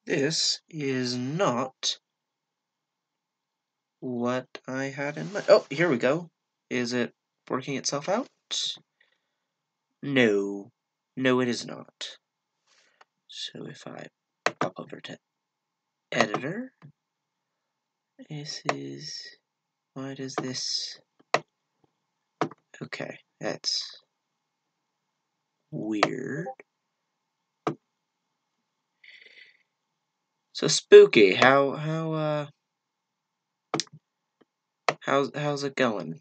This is not what I had in mind. Oh, here we go. Is it working itself out? No. No, it is not. So if I pop over to editor, this is... Why does this... Okay, that's weird. So Spooky, how's it going?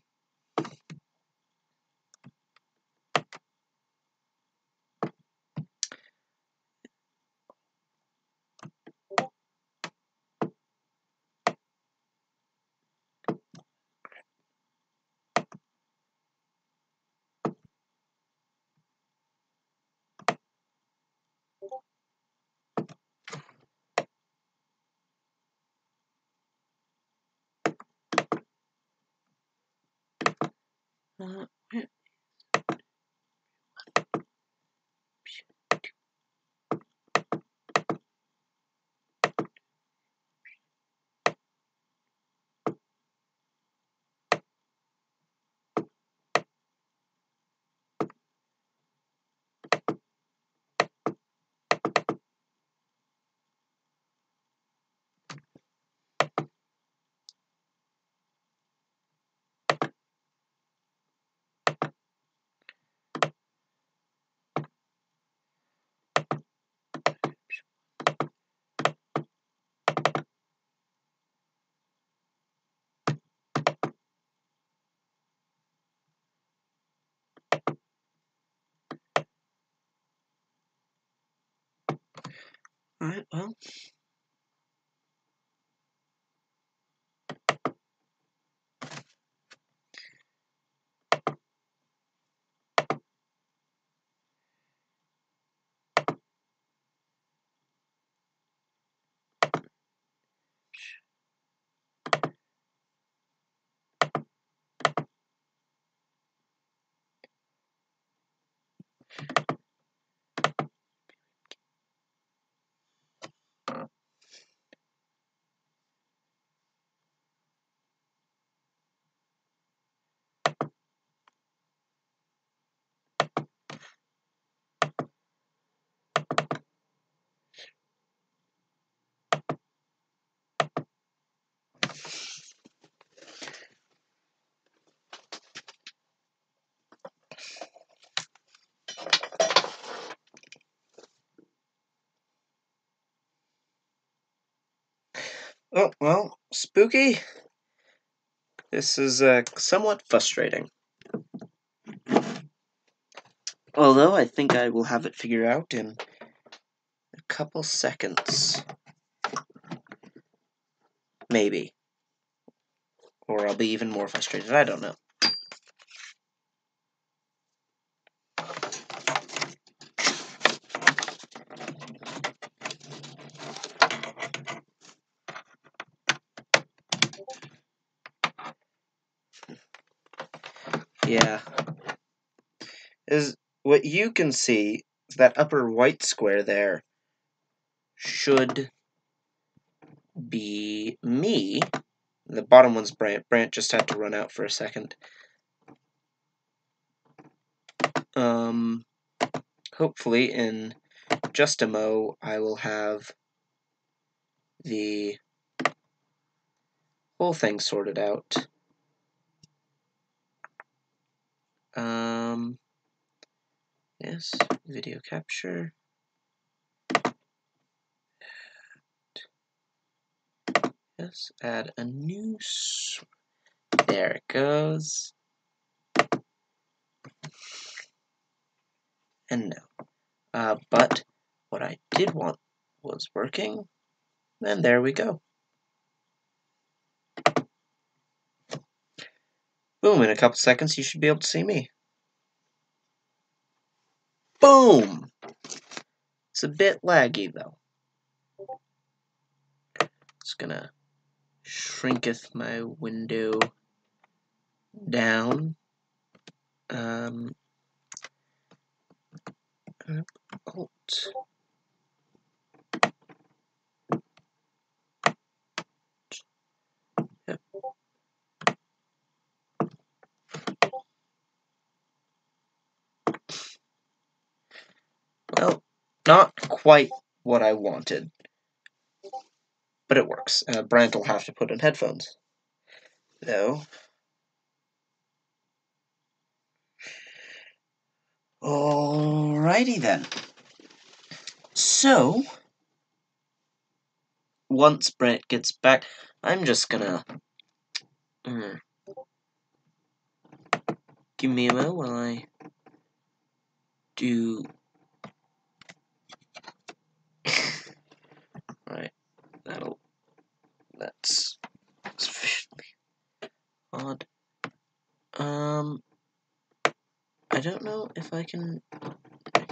Alright, well. Oh, well, Spooky, this is somewhat frustrating. Although I think I will have it figured out in a couple seconds. Maybe. Or I'll be even more frustrated, I don't know. Yeah. What you can see is that upper white square there should be me. The bottom one's Brant. Brant just had to run out for a second. Hopefully in just a mo I will have the whole thing sorted out. Yes, video capture. Yes, add a new. There it goes. And no. But what I did want was working. And there we go. Boom, in a couple seconds you should be able to see me. Boom! It's a bit laggy though. Just gonna shrinketh my window down. Alt. Well, not quite what I wanted, but it works. Brant will have to put in headphones, though. Alrighty then. So, once Brant gets back, I'm just gonna... give me a moment while I do... Right, that's sufficiently odd. I don't know if I can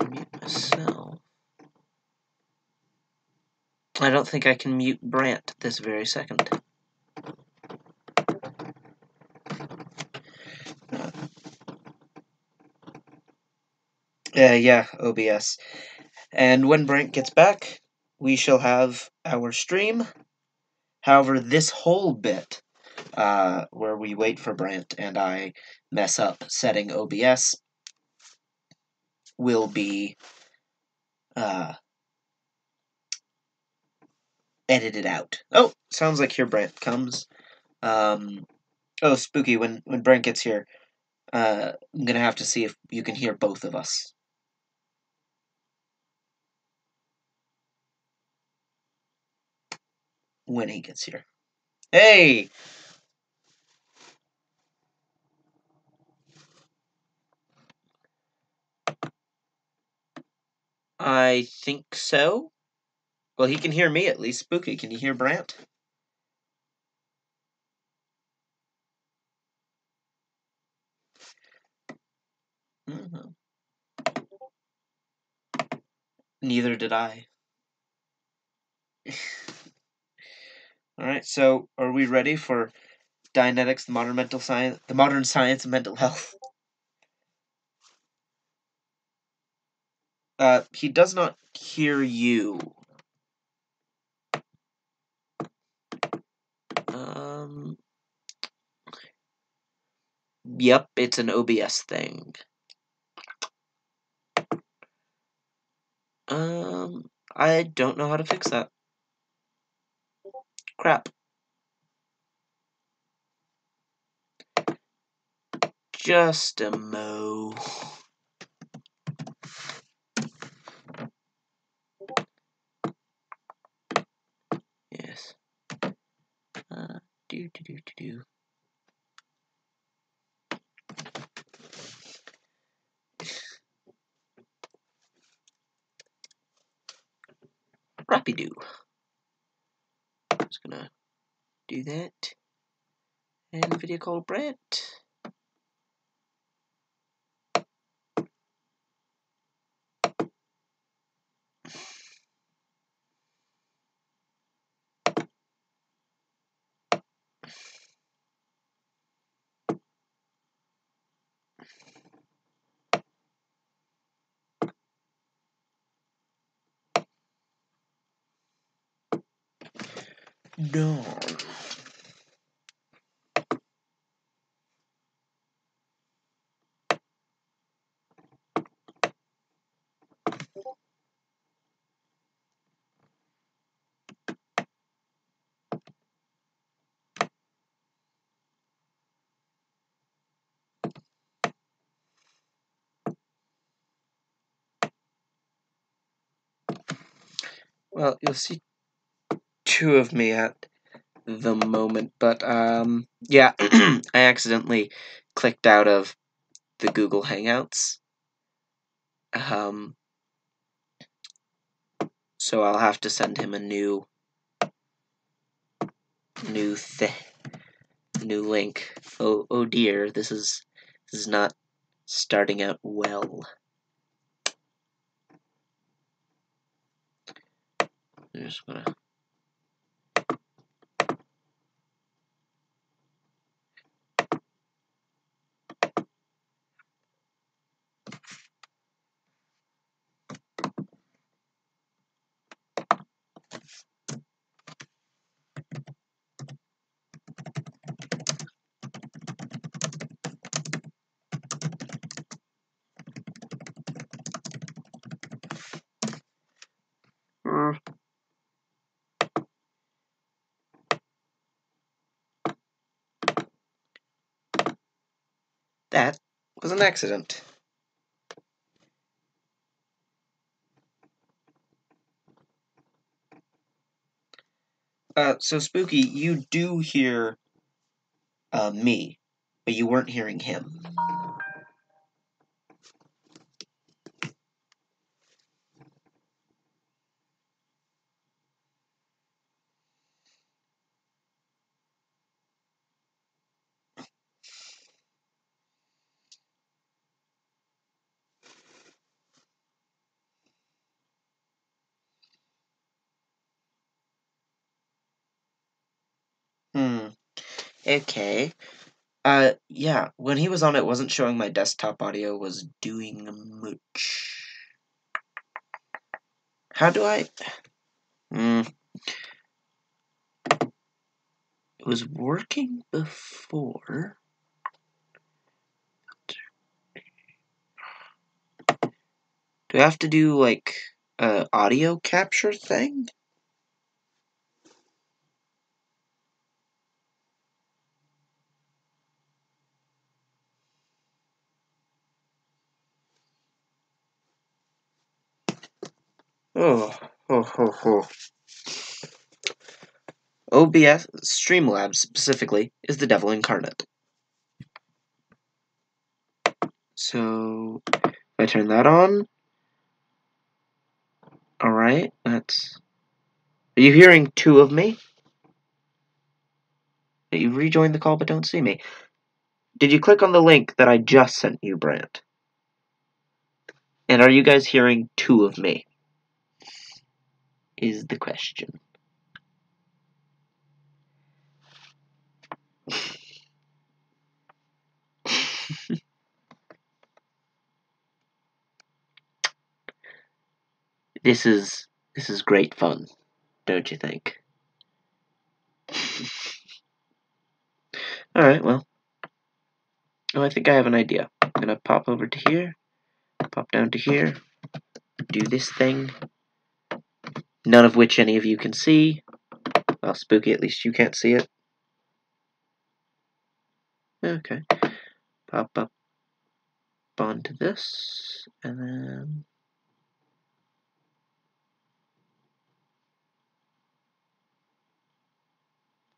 mute myself. I don't think I can mute Brant this very second. Yeah, OBS. And when Brant gets back, we shall have our stream. However, this whole bit, where we wait for Brant and I mess up setting OBS, will be edited out. Oh, sounds like here Brant comes. Oh, spooky, when Brant gets here, I'm gonna have to see if you can hear both of us. When he gets here. Hey! I think so. Well, he can hear me at least. Spooky, can you hear Brant? Mm-hmm. Neither did I. Alright, so are we ready for Dianetics, the modern science of mental health? He does not hear you. Yep, it's an OBS thing. I don't know how to fix that. Crap. Just a mo. Yes. Do. Rappy-doo. Just gonna do that. And video call Brent. No. Well, you'll see two of me at the moment, but yeah, I accidentally clicked out of the Google Hangouts. So I'll have to send him a new link. Oh dear, this is not starting out well. I'm just gonna... That was an accident. So Spooky, you do hear me, but you weren't hearing him. Okay. Yeah, when he was on, it wasn't showing my desktop audio was doing much. How do I... It was working before. Do I have to do, like, a audio capture thing? Oh. OBS, Streamlabs specifically, is the devil incarnate. So, if I turn that on... Alright, that's... Are you hearing two of me? You rejoined the call but don't see me. Did you click on the link that I just sent you, Brant? And are you guys hearing two of me? Is the question. This is great fun, don't you think? Alright, well. Oh, I think I have an idea. I'm gonna pop over to here, pop down to here, do this thing. None of which any of you can see. Well, Spooky, at least you can't see it. Okay. Pop up onto this, and then...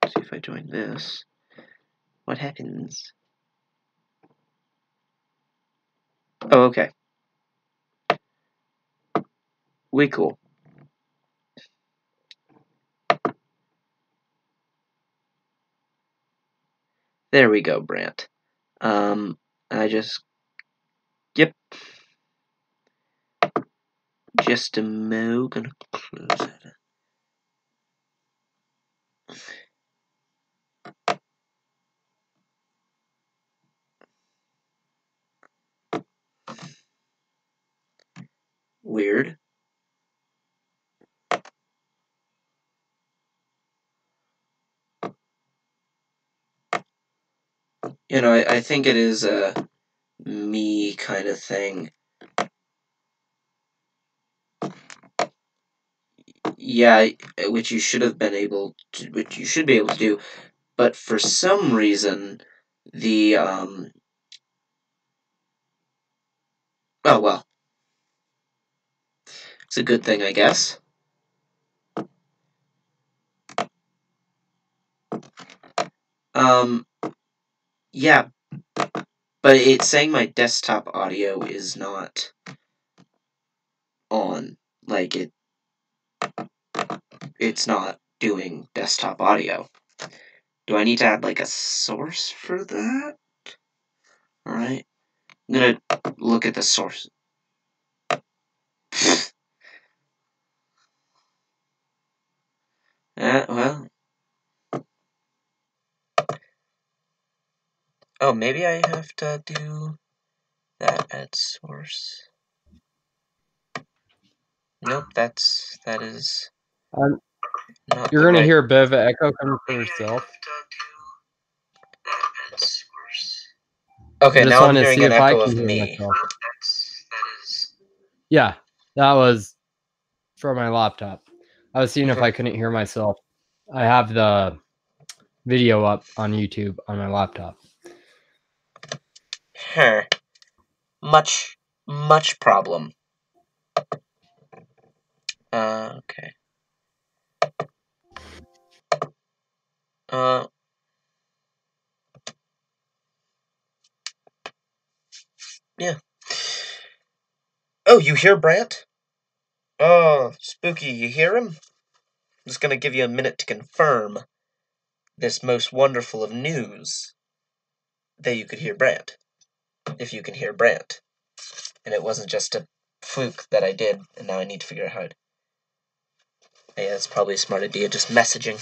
See if I join this. What happens? Oh, okay. Way cool. There we go, Brant. I just... Yep. Just a mo. Gonna close that. Weird. You know, I think it is a me kind of thing. Yeah, which you should have been able to, which you should be able to do, but for some reason, the, oh well. It's a good thing, I guess. Yeah, but it's saying my desktop audio is not on. Like, it's not doing desktop audio. Do I need to add, like, a source for that? Alright. I'm gonna look at the source. Well. Oh, maybe I have to do that at source. Nope, that is not You're the gonna right... hear a bit of an echo coming from yourself. Okay, I just now I'm want to hearing see an if I echo can of hear me. myself. Yeah, that was from my laptop. I was seeing if I couldn't hear myself. I have the video up on YouTube on my laptop. Huh. Much problem. Okay. Uh, yeah. Oh, you hear Brant? Oh, Spooky, you hear him? I'm just gonna give you a minute to confirm this most wonderful of news that you could hear Brant. If you can hear Brant. And it wasn't just a fluke that I did, and now I need to figure out how to... Yeah, that's probably a smart idea, just messaging.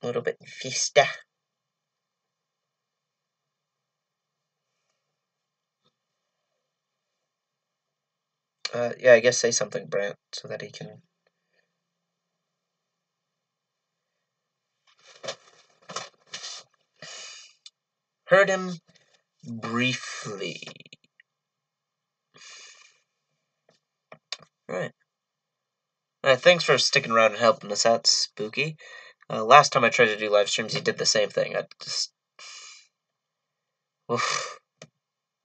A little bit fista. Yeah, I guess say something, Brant, so that he can... Heard him briefly. Alright. Thanks for sticking around and helping us out, Spooky. Last time I tried to do live streams, he did the same thing. I just... Oof.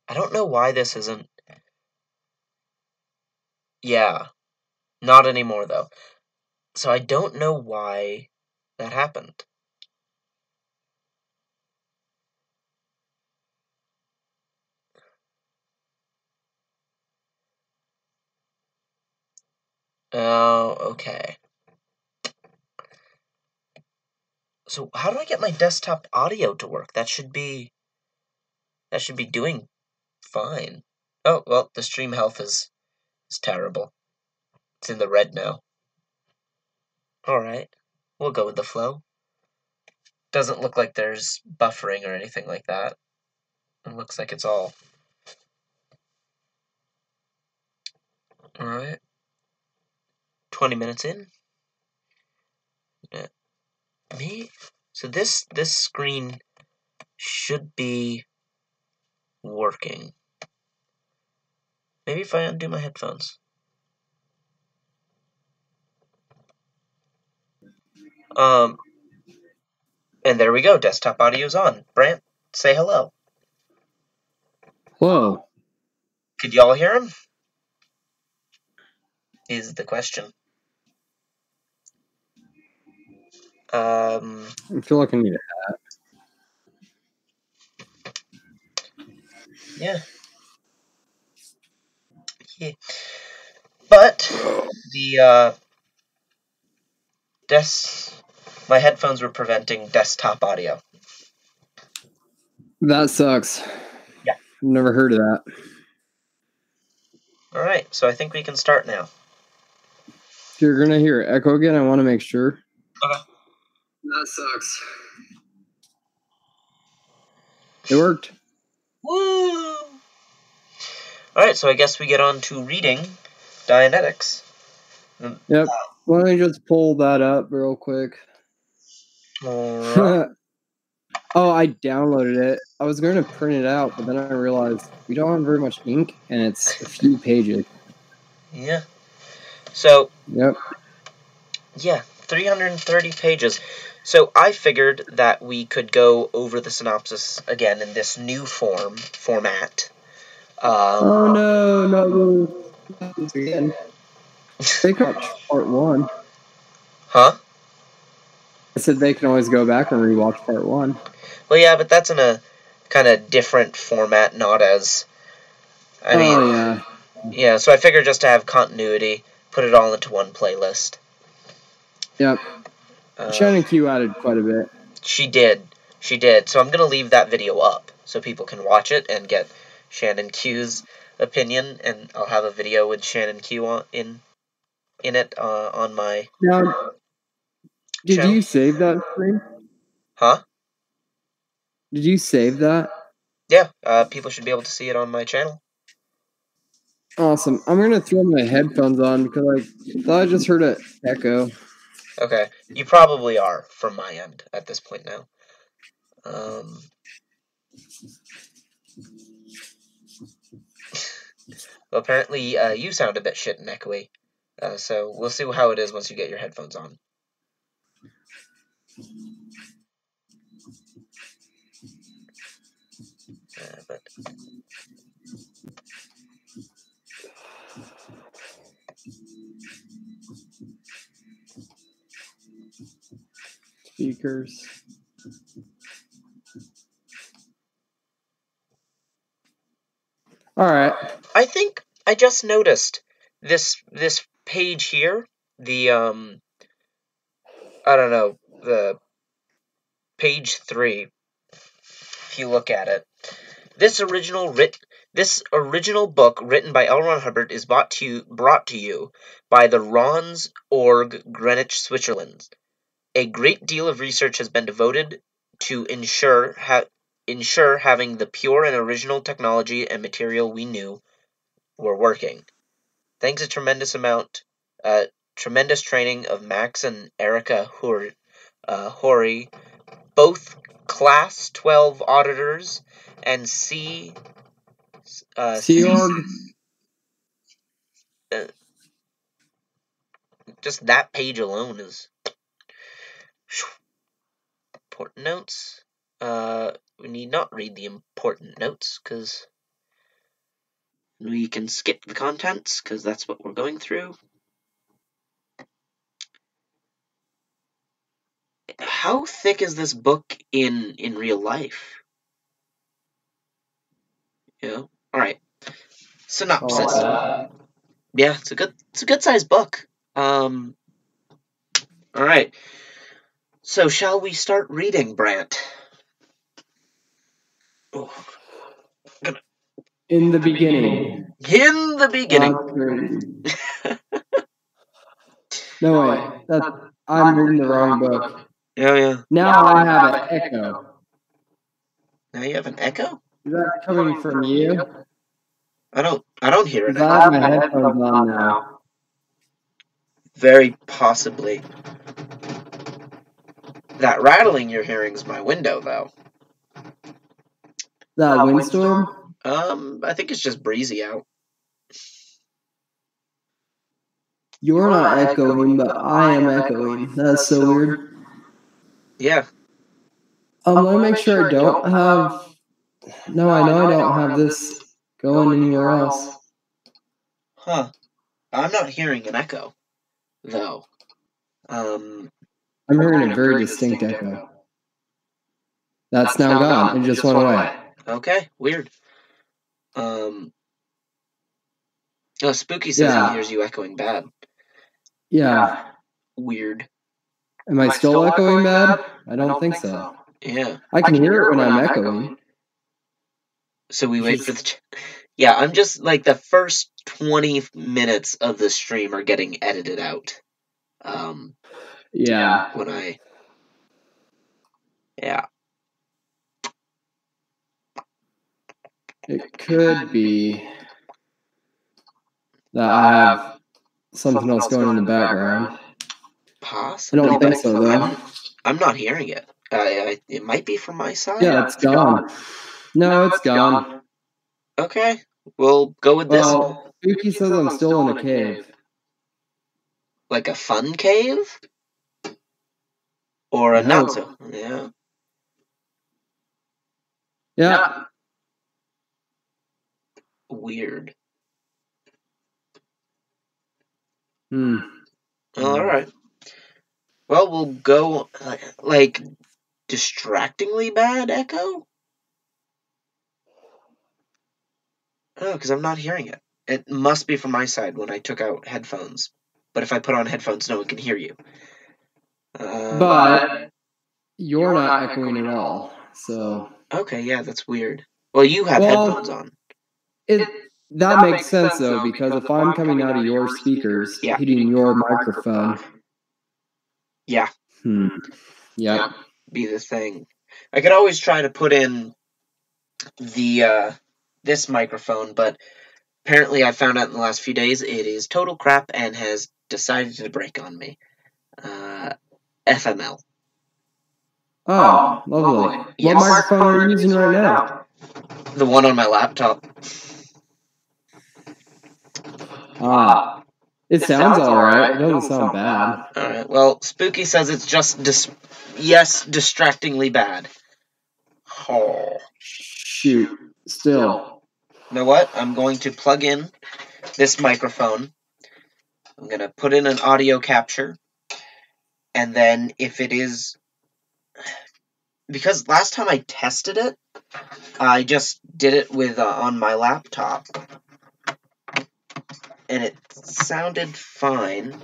I don't know why this isn't... Yeah. Not anymore, though. So I don't know why that happened. Oh, okay. So how do I get my desktop audio to work? That should be doing fine. Oh, well, the stream health is terrible. It's in the red now. Alright. We'll go with the flow. Doesn't look like there's buffering or anything like that. It looks like it's all... Alright. 20 minutes in. Me? So this screen should be working. Maybe if I undo my headphones. And there we go. Desktop audio's on. Brant, say hello. Whoa. Could y'all hear him? Is the question. I feel like I need a hat. Yeah. But the my headphones were preventing desktop audio. That sucks. Yeah. I've never heard of that. Alright, so I think we can start now. If you're gonna hear echo again, I want to make sure. Okay. That sucks. It worked. Woo! Alright, so I guess we get on to reading Dianetics. Yep. Let me just pull that up real quick. Alright. Oh, I downloaded it. I was going to print it out, but then I realized we don't have very much ink, and it's a few pages. Yeah. So, Yep. yeah, 330 pages. So I figured that we could go over the synopsis again in this new format. Oh no, not this again. They can watch part one. Huh? I said they can always go back and rewatch part one. Well, yeah, but that's in a kind of different format, not as... I mean, yeah. Yeah, so I figured just to have continuity, put it all into one playlist. Yep. Shannon Q added quite a bit. She did. So I'm going to leave that video up so people can watch it and get Shannon Q's opinion, and I'll have a video with Shannon Q in it on my Now, did channel. you save that stream? Huh? Did you save that? Yeah, people should be able to see it on my channel. Awesome. I'm going to throw my headphones on because I thought I just heard an echo. Okay, you probably are from my end at this point now. Well, apparently you sound a bit shit and echoey. So we'll see how it is once you get your headphones on. But Speakers. All right. I think I just noticed this page here. The I don't know, the page 3. If you look at it, this original book written by L. Ron Hubbard is brought to you by the Rons Org, Greenwich, Switzerland. A great deal of research has been devoted to ensure having the pure and original technology and material we knew were working. Thanks a tremendous training of Max and Erica Horry, both Class 12 auditors and Sea Org. Just that page alone is important notes. We need not read the important notes because we can skip the contents because that's what we're going through. How thick is this book in real life? Yeah. All right. Synopsis. Yeah, it's a good sized book. All right. So shall we start reading, Brant? Oh. In the beginning. In the beginning. No way. I'm reading the wrong book. Yeah. Now I have an echo. Now you have an echo? Is that coming from you? I don't hear it. I have my headphones on now. Very possibly. That rattling you're hearing is my window, though. That windstorm? I think it's just breezy out. You're not echoing, but I am echoing. That's so weird. Yeah. Let me make sure I don't have... No, I know I don't have this going anywhere else. Huh. I'm not hearing an echo, though. I'm hearing a very distinct echo. That's now gone. It just went away. Okay, weird. Spooky says he hears you echoing bad. Yeah. Weird. Am I still echoing bad? I don't think so. Yeah. I can hear it when I'm echoing. So we wait for the... Yeah, I'm just, like, the first 20 minutes of the stream are getting edited out. Yeah. When I... Yeah. It could be that I have something else going in the background. Possibly. I don't think so, though. I'm not hearing it. It might be from my side. Yeah, it's gone. No, it's gone. Okay, we'll go with this. Spooky says I'm still in a cave. Like a fun cave? Or a not so? Yeah. Yeah. Weird. Alright. Well, we'll go, like, distractingly bad echo? Oh, because I'm not hearing it. It must be from my side when I took out headphones. But if I put on headphones, no one can hear you. But you're not echoing at all, so... Okay, yeah, that's weird. Well, you have headphones on. That makes sense, though, because if I'm coming out of your speakers, hitting your microphone... Yeah. Yep. Be the thing. I could always try to put in the this microphone, but apparently I found out in the last few days it is total crap and has decided to break on me. FML. Oh, lovely. Yes. What microphone are you using right now? The one on my laptop. It sounds alright. It doesn't sound bad. Alright, well, Spooky says it's just, distractingly bad. Oh. Shoot. Still. You know what? I'm going to plug in this microphone. I'm going to put in an audio capture. And then if it is... Because last time I tested it, I just did it with on my laptop. And it sounded fine.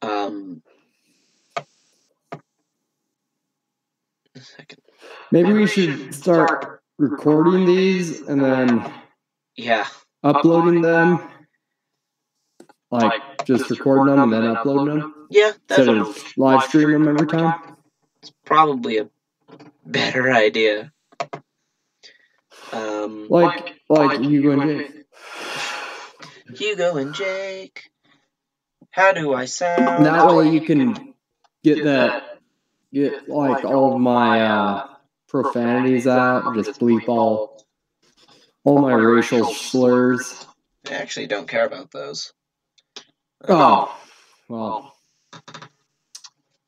A second. Maybe we should start recording these and then uploading them. Like just recording them and then uploading them. Yeah, instead of live stream them every time. It's probably a better idea. Like Hugo and Jake. Hugo and Jake. How do I sound? That way you can get like all of my profanities out, just bleep all my racial slurs. I actually don't care about those. Oh, well.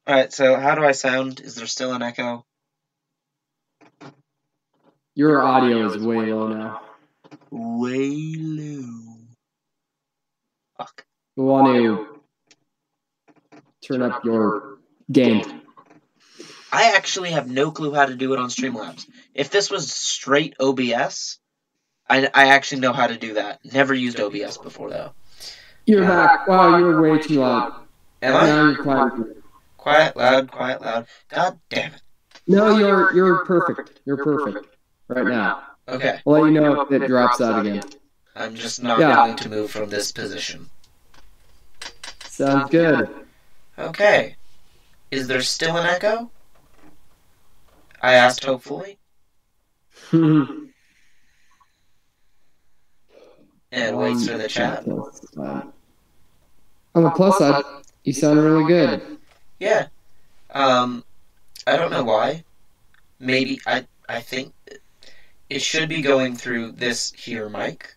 Alright, so how do I sound? Is there still an echo? Your audio is way low now. Way low. Fuck. You want to turn up your gain. I actually have no clue how to do it on Streamlabs. If this was straight OBS, I actually know how to do that. Never used OBS before, though. You're back. Wow, you're way too loud. Am I? Now you're quiet. Quiet, loud, quiet, loud. God damn it. No, you're perfect. You're perfect right now. Okay. I'll let you know if it drops out again. I'm just not going to move from this position. Sounds good. Okay. Is there still an echo? I asked hopefully. And waits for the chat. On the plus side, you sound really good. Yeah. I don't know why. Maybe, I think it should be going through this here mic.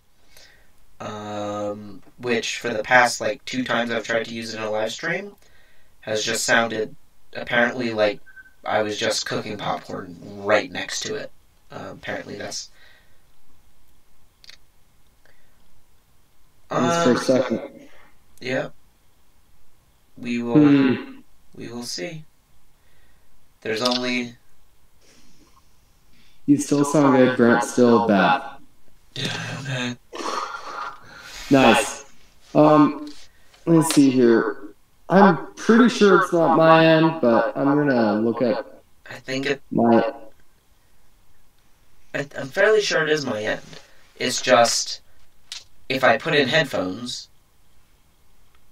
Which for the past, 2 times I've tried to use it in a live stream, has just sounded apparently like I was just cooking popcorn right next to it. Apparently that's... Just for a second. Yeah. We will see. There's only... You still sound good, Brent's still bad. Damn it. Nice. Let's see here. I'm pretty sure it's not my end, but I'm gonna look at I think it... my... I'm fairly sure it is my end. It's just... If I put in headphones...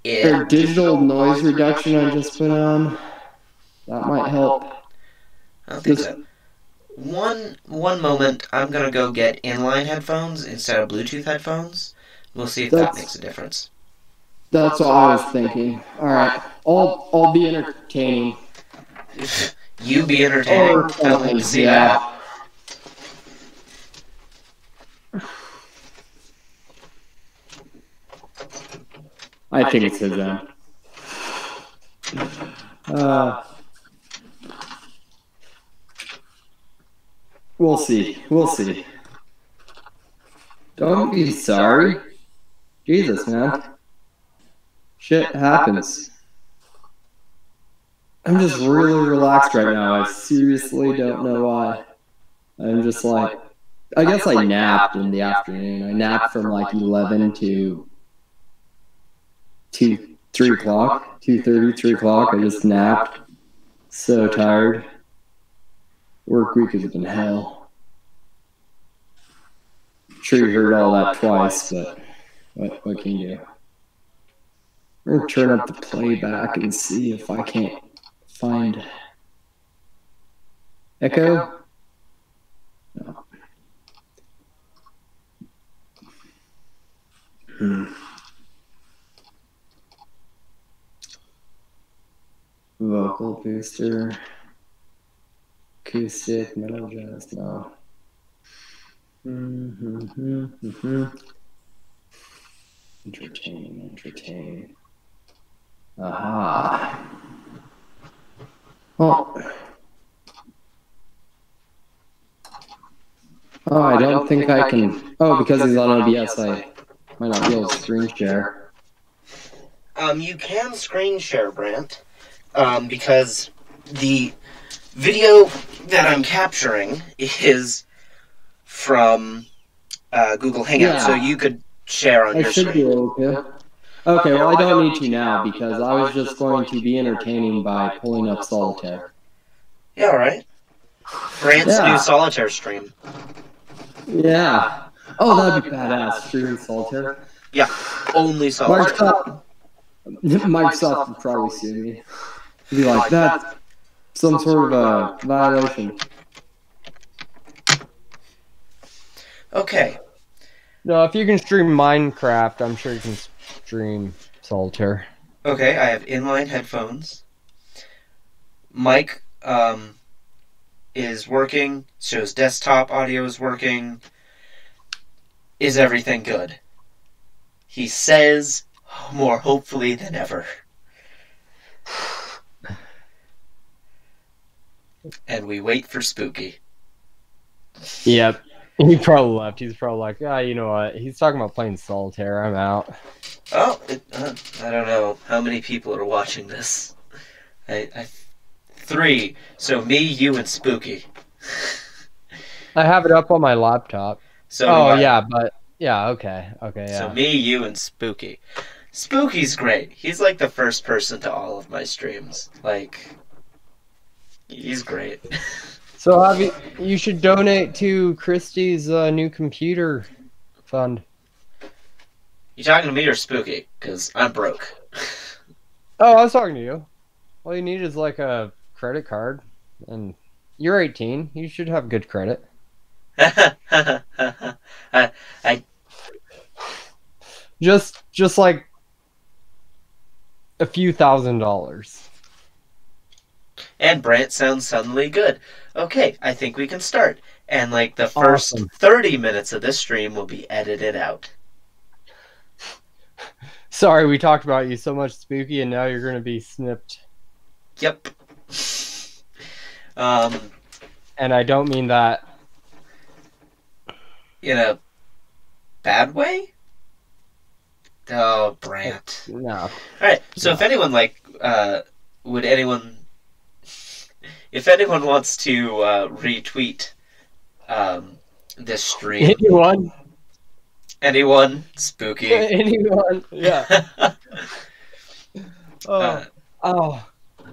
Their digital noise reduction I just put on. That might help. I don't think so. One moment, I'm gonna go get inline headphones instead of Bluetooth headphones. We'll see if that makes a difference. That's what I was thinking. Alright. I'll be entertaining. You be entertaining? I'd like to see that. I think it's his end. We'll see. We'll see. Don't be sorry. Jesus, man. Shit happens. I'm just really relaxed right now. I seriously don't know why. I'm just like... I guess I napped in the afternoon. I napped from 11 to 3 o'clock. 2:30, 3 o'clock. I just napped. So tired. Work week has been hell. Sure you heard all that twice, but what can you do? I'm gonna turn up the playback and see if I can't find echo. No. Vocal booster. Acoustic, metal jazz, no. Entertain. Aha. Oh, I don't think I can. Oh, because he's on OBS, I might not be able to screen share. You can screen share, Brant, because the video that I'm capturing is from Google Hangouts, Yeah. so you could share on I your should be screen. able to. Okay, well, I don't need to now because I was just going to be entertaining by pulling up Solitaire. Yeah, all right. Brant's new Solitaire stream. Yeah. Oh, that'd be badass, streaming Solitaire. Yeah, only Solitaire. Microsoft would probably sue me. It'd be like, that's some sort of a violation. Okay. No, if you can stream Minecraft, I'm sure you can stream Solitaire. Okay, I have inline headphones. Mic is working, shows desktop audio is working. Is everything good? He says more hopefully than ever. And we wait for Spooky. Yep. He probably left. He's probably like, you know what? He's talking about playing Solitaire. I'm out. Oh, I don't know how many people are watching this. 3. So me, you, and Spooky. I have it up on my laptop. So yeah, but yeah, okay, yeah. So me, you, and Spooky. Spooky's great. He's like the first person to all of my streams. Like, he's great. So you should donate to Christie's new computer fund. You talking to me or Spooky? Because I'm broke. Oh, I was talking to you. All you need is like a credit card, and you're 18. You should have good credit. I just like a few $1,000s. And Brant sounds suddenly good. Okay, I think we can start. And like the first 30 minutes of this stream will be edited out. Sorry, we talked about you so much, Spooky, and now you're going to be snipped. Yep. And I don't mean that in a bad way. Oh, Brant. No. All right. So if anyone if anyone wants to retweet this stream, anyone, Spooky, anyone, yeah.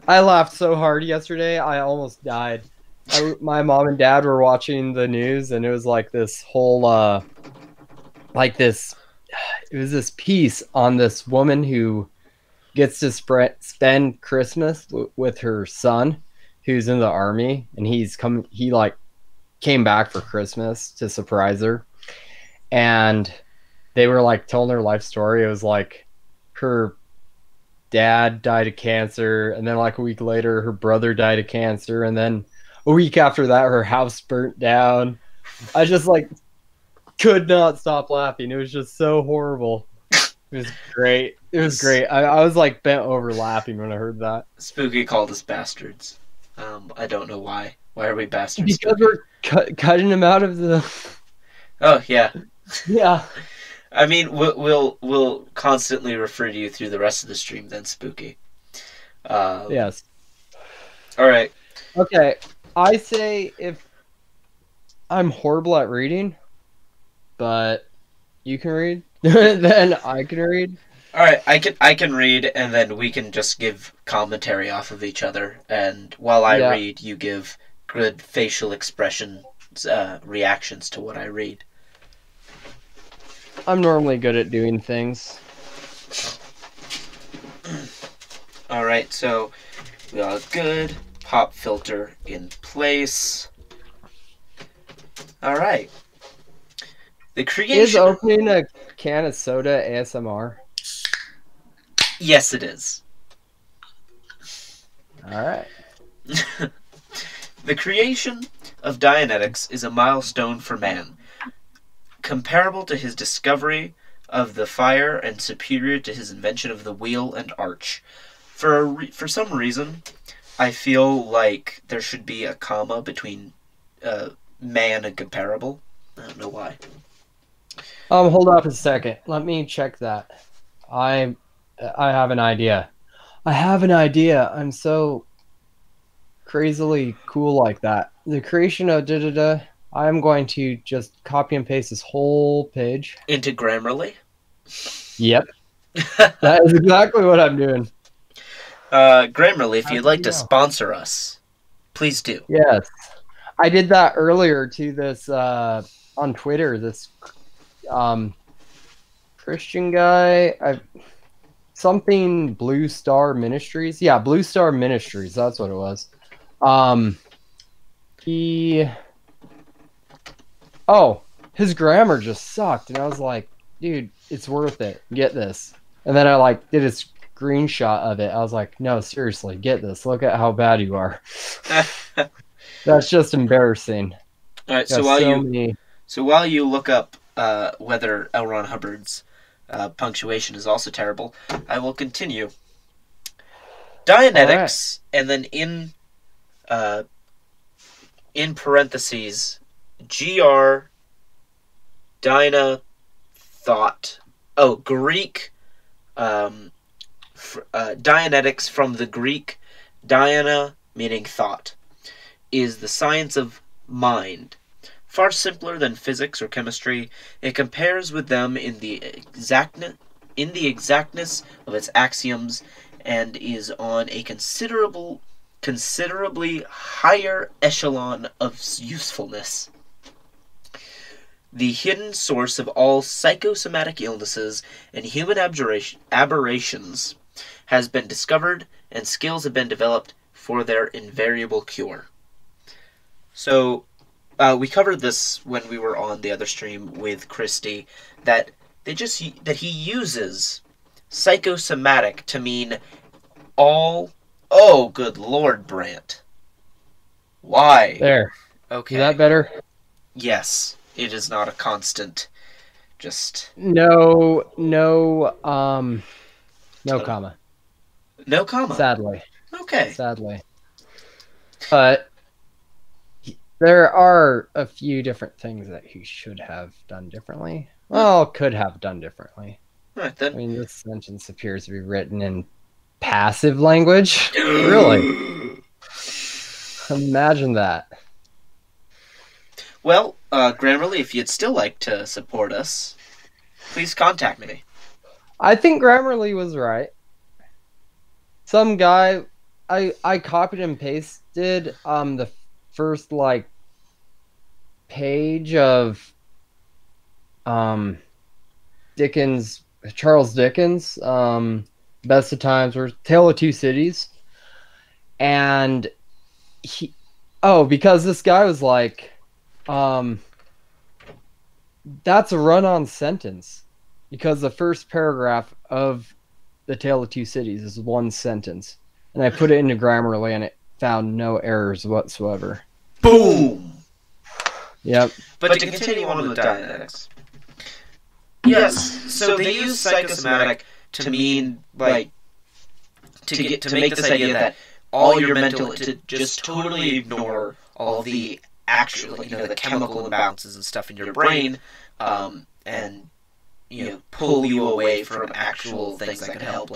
I laughed so hard yesterday, I almost died. My mom and dad were watching the news, and it was like this whole, it was this piece on this woman who gets to spend Christmas with her son, who's in the army, and he came back for Christmas to surprise her, and they were like telling her life story. It was like her dad died of cancer, and then like a week later her brother died of cancer, and then a week after that her house burnt down. I just like could not stop laughing. It was just so horrible. It was great. It was great. I was like bent over laughing when I heard that. Spooky called us bastards. I don't know why. Why are we bastards? Because we're cutting him out of the. Oh yeah. Yeah. I mean, we'll constantly refer to you through the rest of the stream, then, Spooky. Yes. All right. Okay. I say if I'm horrible at reading, but you can read, then I can read. All right, I can read, and then we can just give commentary off of each other. And while I read, you give good facial expression reactions to what I read. I'm normally good at doing things. All right, so we got a good pop filter in place. All right. The creation is opening a can of soda ASMR. Yes, it is. All right. The creation of Dianetics is a milestone for man. comparable to his discovery of the fire and superior to his invention of the wheel and arch. For some reason, I feel like there should be a comma between man and comparable. I don't know why. Hold up a second. Let me check that. I have an idea. I have an idea. I'm so crazily cool like that. The creation of da da da. I'm going to just copy and paste this whole page into Grammarly. Yep, that is exactly what I'm doing. Grammarly, if you'd like to sponsor us, please do. Yes, I did that earlier to this on Twitter. This Christian guy, something Blue Star Ministries. Yeah, Blue Star Ministries. That's what it was. His grammar just sucked, and I was like, dude, it's worth it. Get this. And then I did a screenshot of it. I was like, no, seriously, get this. Look at how bad you are. That's just embarrassing. All right, so while you look up whether L. Ron Hubbard's punctuation is also terrible, I will continue. Dianetics, and then in parentheses, GR Dyna thought. Oh, Greek. Dianetics from the Greek Diana, meaning thought, is the science of mind. Far simpler than physics or chemistry, it compares with them in the exactness of its axioms, and is on a considerably higher echelon of usefulness. The hidden source of all psychosomatic illnesses and human aberrations has been discovered, and skills have been developed for their invariable cure. So, we covered this when we were on the other stream with Christy, that he uses psychosomatic to mean all. Oh, good Lord, Brant. Why? There. Okay. Is that better? Yes. It is not a constant. Just no comma. No comma. Sadly. Okay. Sadly. But there are a few different things that he should have done differently. Well, could have done differently. All right, then. I mean, this sentence appears to be written in passive language. Really? Imagine that. Well, Grammarly, if you'd still like to support us, please contact me. I think Grammarly was right. Some guy, I copied and pasted the first page of Charles Dickens, Best of Times, or Tale of Two Cities, and because this guy was like, that's a run-on sentence, because the first paragraph of the Tale of Two Cities is one sentence, and I put it into Grammarly and it found no errors whatsoever. Boom. Yep. But to continue on with Dianetics. Yes, so they use psychosomatic to mean, to make this idea that all your mental, to just totally ignore all the actual, the chemical imbalances and stuff in your brain, and, pull you away from actual things that could help,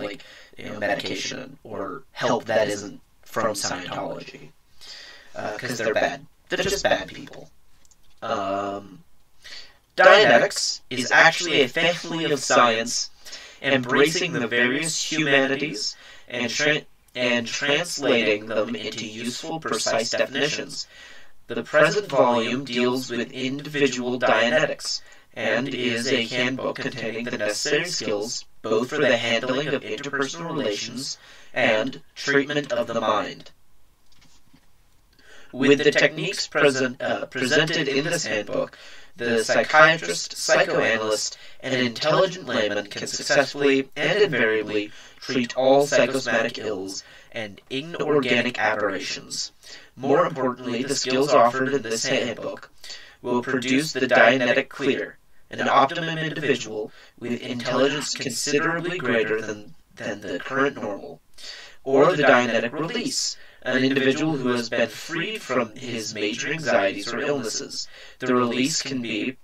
medication or help that isn't from Scientology. Because they're bad. They're just bad people. Dianetics is actually a family of science embracing the various humanities and translating them into useful, precise definitions. The present volume deals with individual Dianetics, and is a handbook containing the necessary skills both for the handling of interpersonal relations and treatment of the mind. With the techniques presented in this handbook, the psychiatrist, psychoanalyst, and intelligent layman can successfully and invariably treat all psychosomatic ills and inorganic aberrations. More importantly, the skills offered in this handbook will produce the Dianetic clear, an optimum individual with intelligence considerably greater than the current normal, or the Dianetic release, an individual who has been freed from his major anxieties or illnesses. The release can be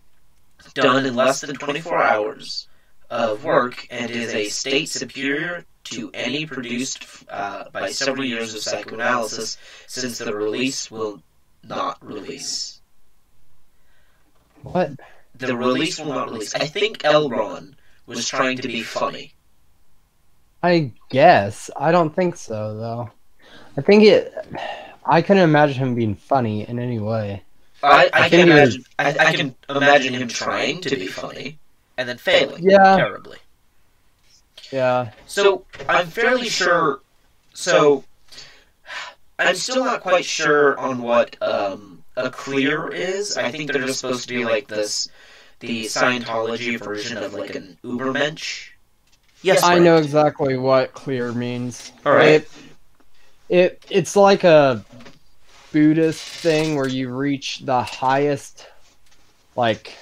done in less than 24 hours of work and is a state superior to any produced by several years of psychoanalysis, since the release will not release. What? The release will not release. I think Elron was trying to be funny. I guess. I don't think so, though. I think it. I couldn't imagine him being funny in any way. I can imagine him trying to be funny and then failing terribly. Yeah. So I'm fairly sure. So I'm still not quite sure on what a clear is. I think they're just supposed to be like the Scientology version of like an Ubermensch. Yes, I know exactly what clear means. All right. It's like a Buddhist thing where you reach the highest, like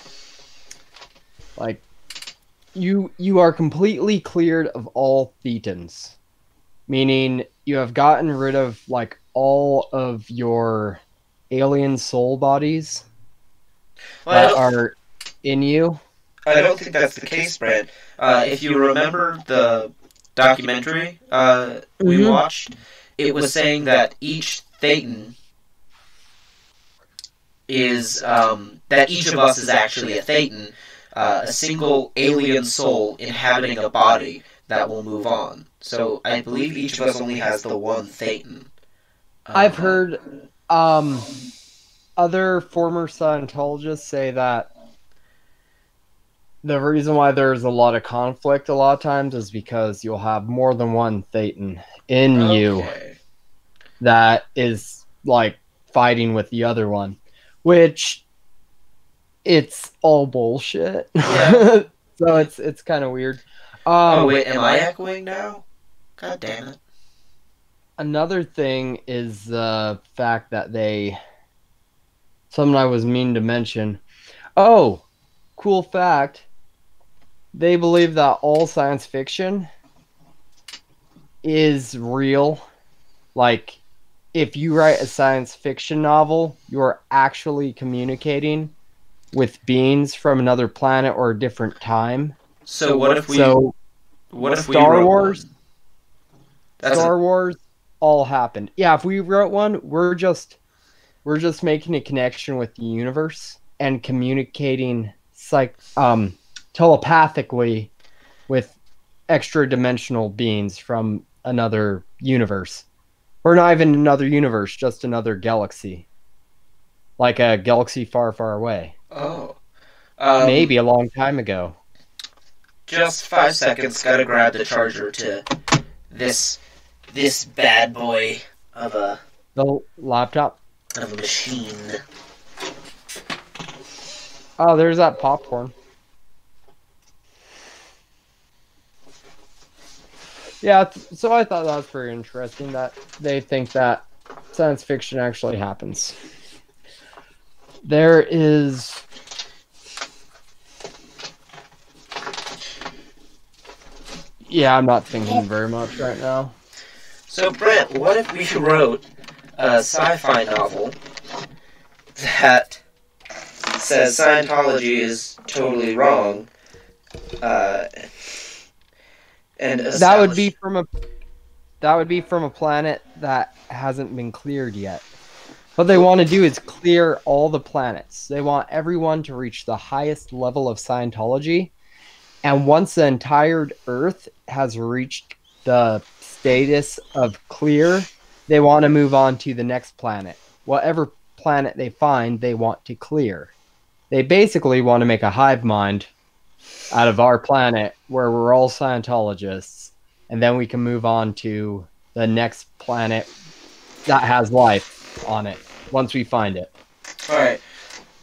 you are completely cleared of all thetans, meaning you have gotten rid of like all of your alien soul bodies that are in you. I don't think that's the case, Brent. If you remember the documentary we watched, it was saying that each Thetan is that each of us is actually a Thetan, a single alien soul inhabiting a body that will move on. So I believe each of us only has the one Thetan. I've heard other former Scientologists say that the reason why there's a lot of conflict a lot of times is because you'll have more than one Thetan in you that is like fighting with the other one, which it's all bullshit. Yeah. So it's kind of weird. Oh wait, am I echoing now? God damn it. Another thing is the fact that something I was mean to mention. Oh, cool fact. They believe that all science fiction is real. Like, if you write a science fiction novel, you're actually communicating with beings from another planet or a different time. So what if we Star Wars? Star Wars all happened. Yeah, if we wrote one, we're just making a connection with the universe and communicating telepathically with extra dimensional beings from another universe. Or not even another universe, just another galaxy. Like a galaxy far, far away. Oh. Maybe a long time ago. Just 5 seconds, gotta grab the charger to this bad boy of a... The laptop? Of a machine. Oh, there's that popcorn. Yeah, so I thought that was pretty interesting that they think that science fiction actually happens. There is... Yeah, I'm not thinking very much right now. So, Brent, what if we wrote a sci-fi novel that says Scientology is totally wrong, and that would be from a planet that hasn't been cleared yet. What they want to do is clear all the planets. They want everyone to reach the highest level of Scientology, and once the entire Earth has reached the status of clear, they want to move on to the next planet. Whatever planet they find, they want to clear. They basically want to make a hive mind out of our planet where we're all Scientologists, and then we can move on to the next planet that has life on it once we find it. All right.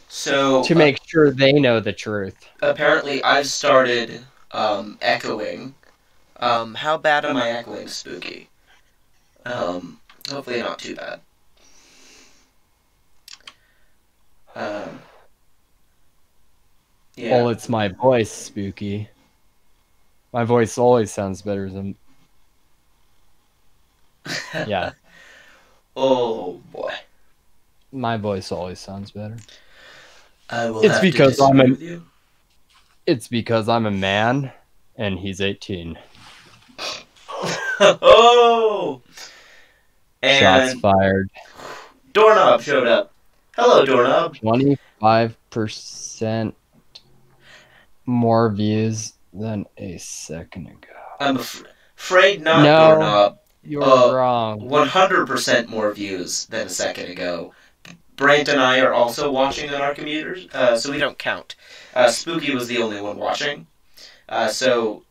So to make sure they know the truth. Apparently, I've started echoing. How bad am I echoing, Spooky? Hopefully not too bad. Well, Yeah. it's my voice, Spooky. My voice always sounds better than. Yeah, Oh boy. my voice always sounds better. I will It's have to because I'm disagree a. with you. It's because I'm a man, and he's 18. Oh! Shots And fired. Doorknob showed up. Hello, Doorknob. 25% more views than a second ago. I'm afraid not, No, Doorknob. you're wrong. 100% more views than a second ago. Brant and I are also watching on our computers, so we don't count. Spooky was the only one watching. So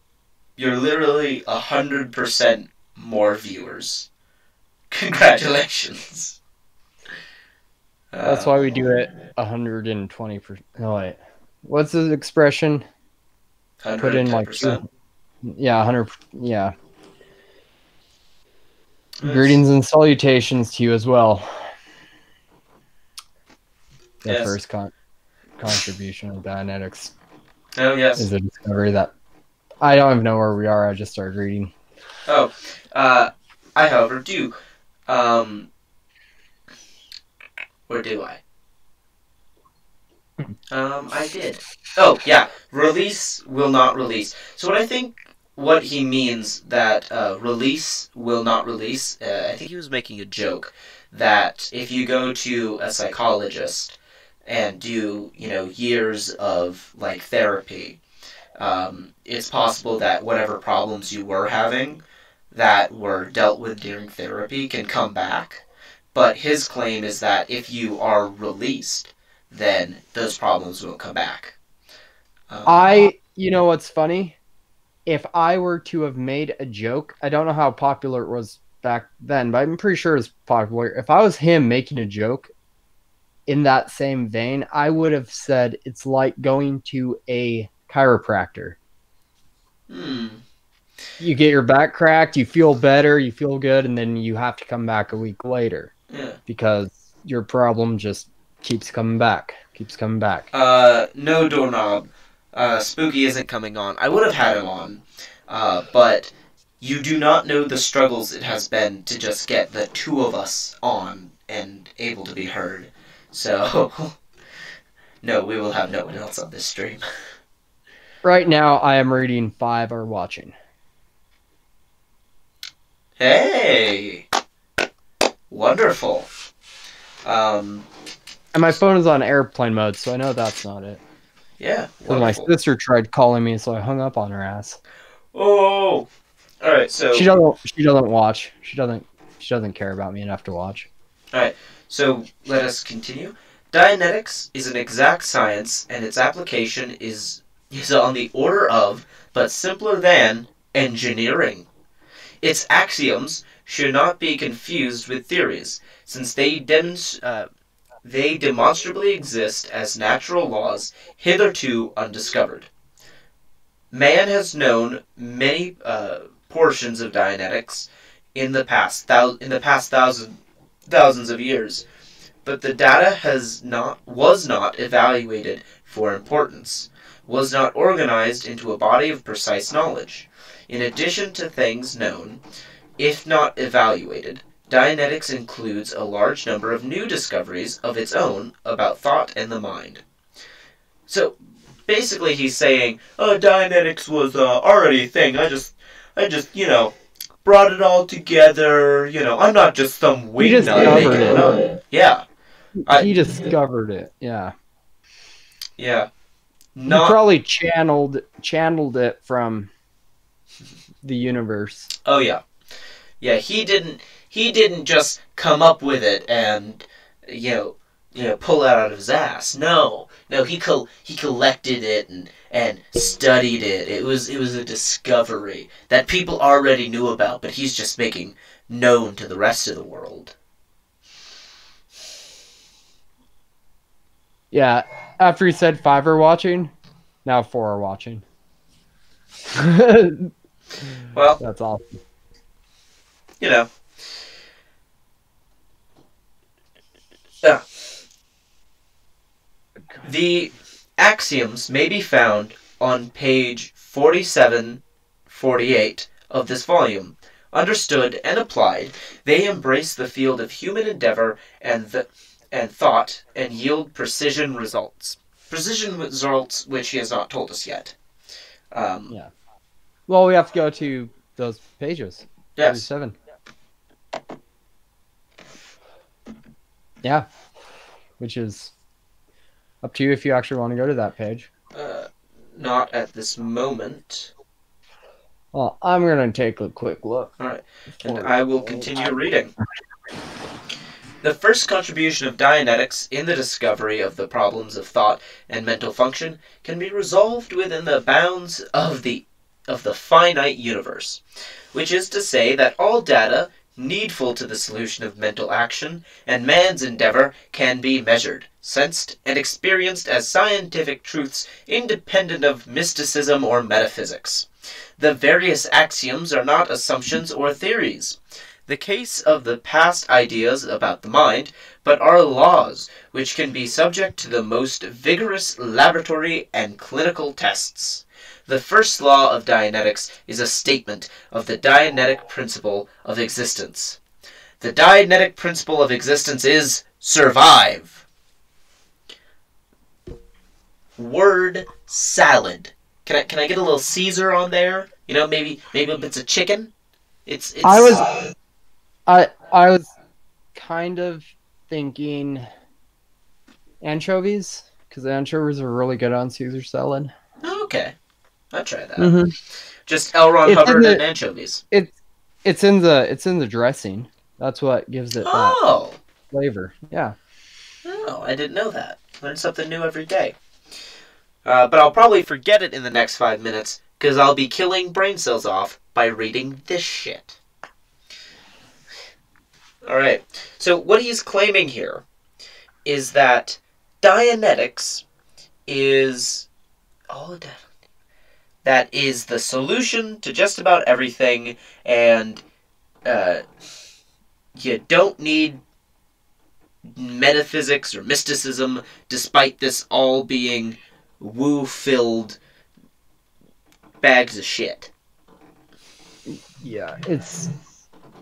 you're literally 100% more viewers. Congratulations. That's why we do it 120%. No, wait. What's the expression? Put in like 110%. yeah, 100. Yeah. Yes. Greetings and salutations to you as well. The Yes. first contribution of Dianetics Oh, is yes. a discovery that I don't even know where we are. I just started reading. Oh, I, however, do. Um, or do I? I did. Oh, yeah. Release will not release. So what I think what he means that release will not release, I think he was making a joke that if you go to a psychologist and do, years of, like, therapy, it's possible that whatever problems you were having that were dealt with during therapy can come back. But his claim is that if you are released, then those problems won't come back. You know what's funny? If I were to have made a joke, I don't know how popular it was back then, but I'm pretty sure it's popular. If I was him making a joke in that same vein, I would have said it's like going to a chiropractor. Hmm. You get your back cracked, you feel better, you feel good, and then you have to come back a week later Yeah. because your problem just keeps coming back, keeps coming back. No, Doorknob. Spooky isn't coming on. I would have had him on, but you do not know the struggles it has been to just get the two of us on and able to be heard. So, no, we will have no one else on this stream. Right now, I am reading 5 or watching. Hey! Wonderful. And my phone is on airplane mode, so I know that's not it. Yeah, Because my wonderful. sister tried calling me, so I hung up on her ass. Oh! Alright, so... She doesn't watch. She doesn't care about me enough to watch. Alright, so let us continue. Dianetics is an exact science, and its application is on the order of, but simpler than, engineering. Its axioms should not be confused with theories, since they demonstrably exist as natural laws hitherto undiscovered. Man has known many portions of Dianetics in the past thousands of years, but the data was not evaluated for importance, was not organized into a body of precise knowledge. In addition to things known, if not evaluated, Dianetics includes a large number of new discoveries of its own about thought and the mind. So basically he's saying, Dianetics was already a thing. I just, brought it all together. I'm not just some He wingnut making discovered it it. up. Yeah. He discovered it. Yeah. Yeah. He Not. probably channeled it from the universe. Oh yeah. Yeah. He didn't just come up with it and pull it out of his ass. No. No. He collected it and studied it. It was a discovery that people already knew about, but he's just making known to the rest of the world. Yeah. After he said 5 are watching, now 4 are watching. Well, That's awesome. you know. Yeah. Axioms may be found on page 47-48 of this volume. Understood and applied, they embrace the field of human endeavor and thought and yield precision results. Precision results which he has not told us yet. Yeah. Well, we have to go to those pages. Yes. 47. Yeah. Which is up to you if you actually want to go to that page. Not at this moment. Well, I'm going to take a quick look. All right. And I will continue reading. The first contribution of Dianetics in the discovery of the problems of thought and mental function can be resolved within the bounds of the finite universe, which is to say that all data needful to the solution of mental action and man's endeavor can be measured, sensed, and experienced as scientific truths independent of mysticism or metaphysics. The various axioms are not assumptions or theories. The case of the past ideas about the mind, but are laws which can be subject to the most vigorous laboratory and clinical tests. The first law of Dianetics is a statement of the Dianetic principle of existence. The Dianetic principle of existence is survive. Word salad. Can I get a little Caesar on there? You know, maybe a bit of chicken. It's. I was kind of thinking anchovies, because anchovies are really good on Caesar salad. Okay, I'll try that. Mm-hmm. Just L. Ron Hubbard and anchovies. It's in the dressing. That's what gives it that flavor. Yeah. Oh, I didn't know that. Learn something new every day. But I'll probably forget it in the next 5 minutes, because I'll be killing brain cells off by reading this shit. Alright, so what he's claiming here is that Dianetics is that is the solution to just about everything, and you don't need metaphysics or mysticism, despite this all being woo-filled bags of shit. Yeah,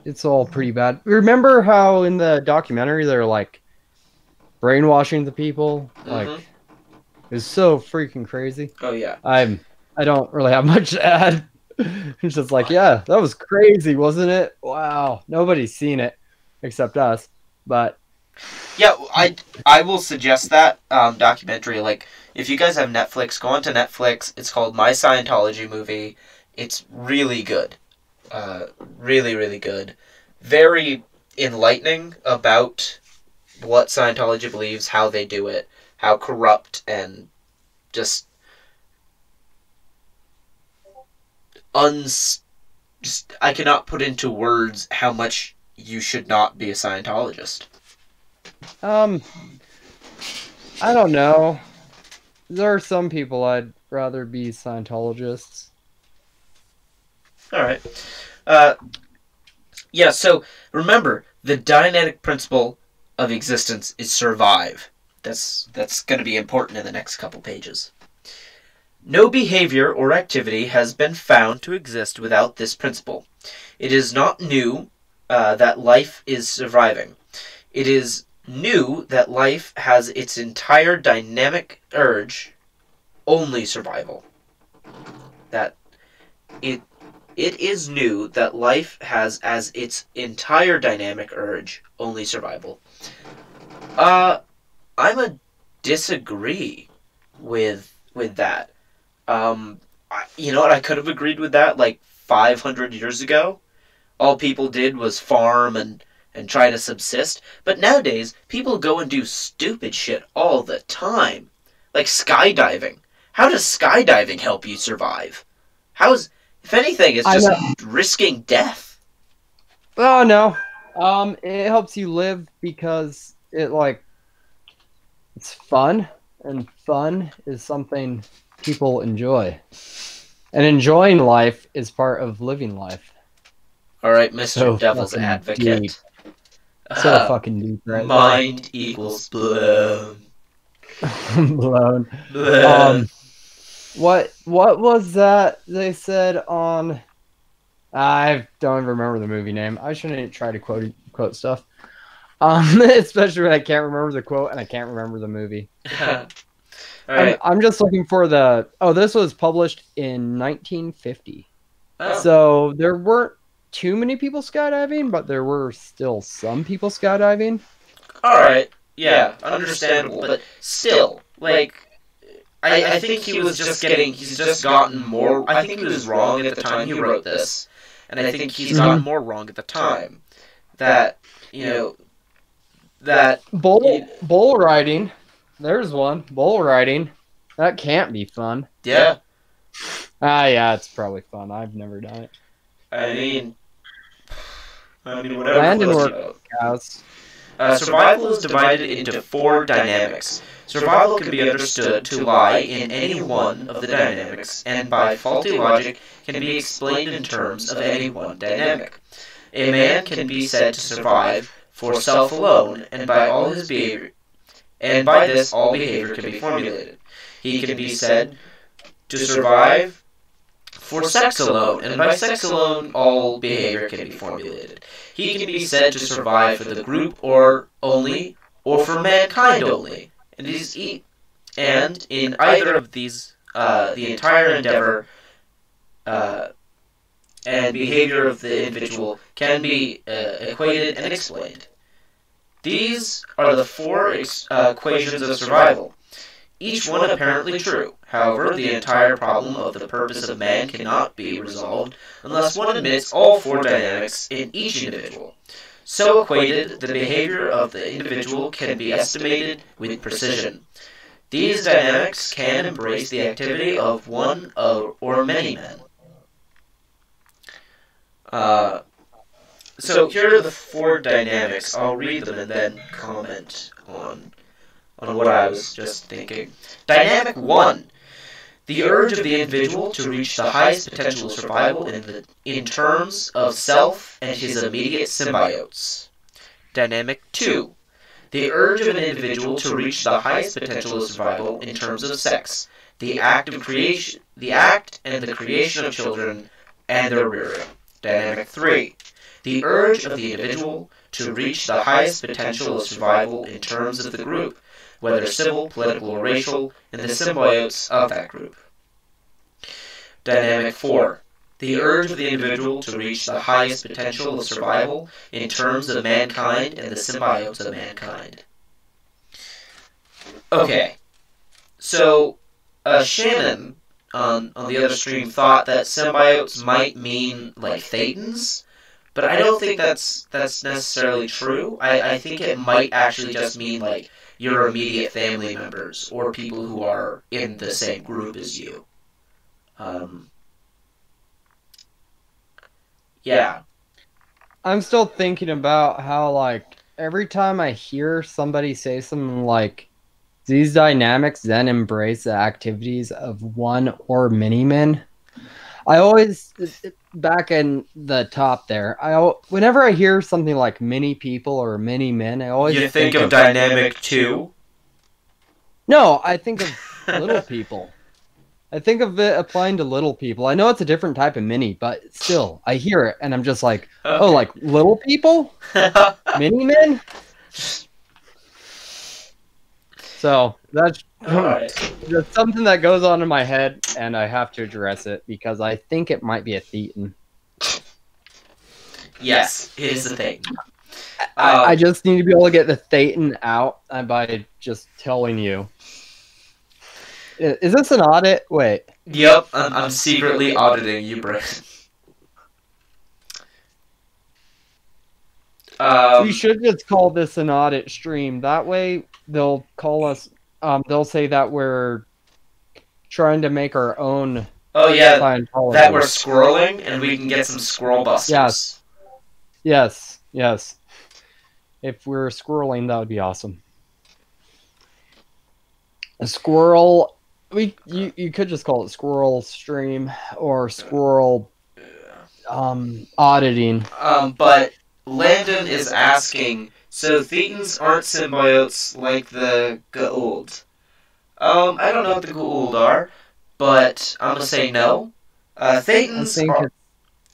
it's all pretty bad. Remember how in the documentary they're like brainwashing the people? Like, it was so freaking crazy. Oh yeah. I don't really have much to add. It's just like, yeah, that was crazy, wasn't it? Wow. Nobody's seen it except us. But yeah, I will suggest that documentary. Like, if you guys have Netflix, go onto Netflix. It's called My Scientology Movie. It's really good. Really, really good. Very enlightening about what Scientology believes, how they do it, how corrupt and just I cannot put into words how much you should not be a Scientologist. I don't know. There are some people I'd rather be Scientologists. Alright. Yeah, so remember, the Dianetic principle of existence is survive. That's going to be important in the next couple pages. No behavior or activity has been found to exist without this principle. It is not new that life is surviving. It is new that life has its entire dynamic urge only survival. That it is new that life has as its entire dynamic urge only survival. I'm a disagree with that. You know what? I could have agreed with that like 500 years ago. All people did was farm and try to subsist. But nowadays, people go and do stupid shit all the time. Like skydiving. How does skydiving help you survive? If anything, it's just risking death. Oh, no. It helps you live because it's fun. And fun is something people enjoy. And enjoying life is part of living life. All right, Mr. Devil's Advocate. So fucking deep, right? Mind equals blown. I'm blown. Bleh. Um, what was that they said on? I don't remember the movie name. I shouldn't try to quote stuff. Especially when I can't remember the quote and I can't remember the movie. All I'm right. I'm just looking for the. Oh, this was published in 1950. Oh, So there weren't too many people skydiving, but there were still some people skydiving. all right. Yeah, understandable, but still, like, I think he's just gotten more. I think he was wrong at the time he wrote this, and I think he's gotten Mm-hmm. more wrong at the time that, you know, that, you, Bull riding. There's one. Bull riding. That can't be fun. yeah, Yeah, it's probably fun. I've never done it. I mean, whatever Landon floats your work boat. cows. Survival is divided into four dynamics. Survival can be understood to lie in any one of the dynamics, and by faulty logic can be explained in terms of any one dynamic. A man can be said to survive for self alone, and by all his behavior, and by this all behavior can be formulated. He can be said to survive for sex alone, and by sex alone all behavior can be formulated. He can be said to survive for the group or only, or for mankind only, and in either of these, the entire endeavor uh, and behavior of the individual can be equated and explained. These are the four equations of survival, each one apparently true. However, the entire problem of the purpose of man cannot be resolved unless one admits all four dynamics in each individual. So equated, the behavior of the individual can be estimated with precision. These dynamics can embrace the activity of one or many men. Uh, so here are the four dynamics. I'll read them and then comment on what I was just thinking. Dynamic 1. The urge of the individual to reach the highest potential of survival in terms of self and his immediate symbiotes. Dynamic 2. The urge of an individual to reach the highest potential of survival in terms of sex, the act and the creation of children and their rearing. Dynamic 3. The urge of the individual to reach the highest potential of survival in terms of the group, whether civil, political, or racial, and the symbiotes of that group. Dynamic 4. The urge of the individual to reach the highest potential of survival in terms of mankind and the symbiotes of mankind. Okay, so Shannon on the other stream thought that symbiotes might mean like thetans, but I don't think that's necessarily true. I think it might actually just mean like your immediate family members or people who are in the same group as you. Yeah. I'm still thinking about how, like, every time I hear somebody say something like, these dynamics then embrace the activities of one or many men, I always, back in the top there, whenever I hear something like many people or many men, I always You think of dynamic 2? No, I think of little people. I think of it applying to little people. I know it's a different type of mini, but still, I hear it and I'm just like, oh, like little people? Mini men? So that's something that goes on in my head, and I have to address it because I think it might be a thetan. Yes, it is a thing. I just need to be able to get the thetan out by just telling you. Is this an audit? Wait. Yep, I'm secretly auditing you, Brett. We should just call this an audit stream. That way, they'll call us. They'll say that we're trying to make our own. Oh yeah, that we're squirreling, and we can get some squirrel busters. Yes. If we're squirreling, that would be awesome. A squirrel. You could just call it squirrel stream or squirrel auditing. But Landon is asking, so thetans aren't symbiotes like the Goa'uld. I don't know what the Goa'uld are, but I'm gonna say no. I Thetans think are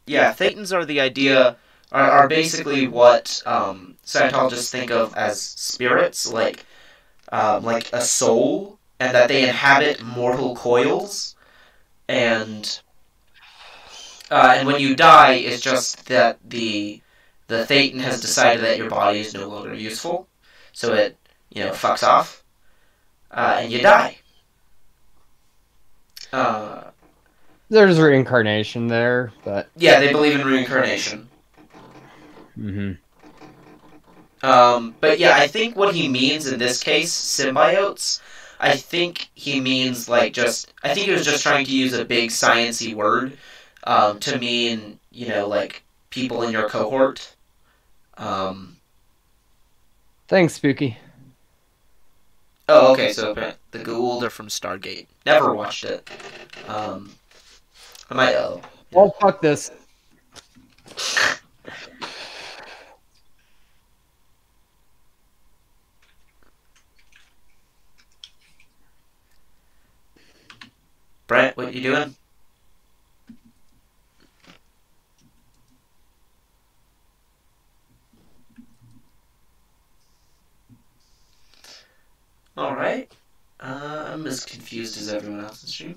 Thetans are the idea are basically what Scientologists think of as spirits, like a soul, and that they inhabit mortal coils, and when you die, it's just that the Thetan has decided that your body is no longer useful, so it fucks off, and you die. Uh, there's reincarnation there, but yeah, they believe in reincarnation. mm-hmm. But yeah, I think what he means in this case, symbiotes, I think he means I think he was just trying to use a big sciencey word to mean, like people in your cohort. Thanks, Spooky. Oh, okay, so the Goa'uld are from Stargate. Never watched it. I might, Well, fuck this. Brent, what you doing? Alright. I'm as confused as everyone else in the stream.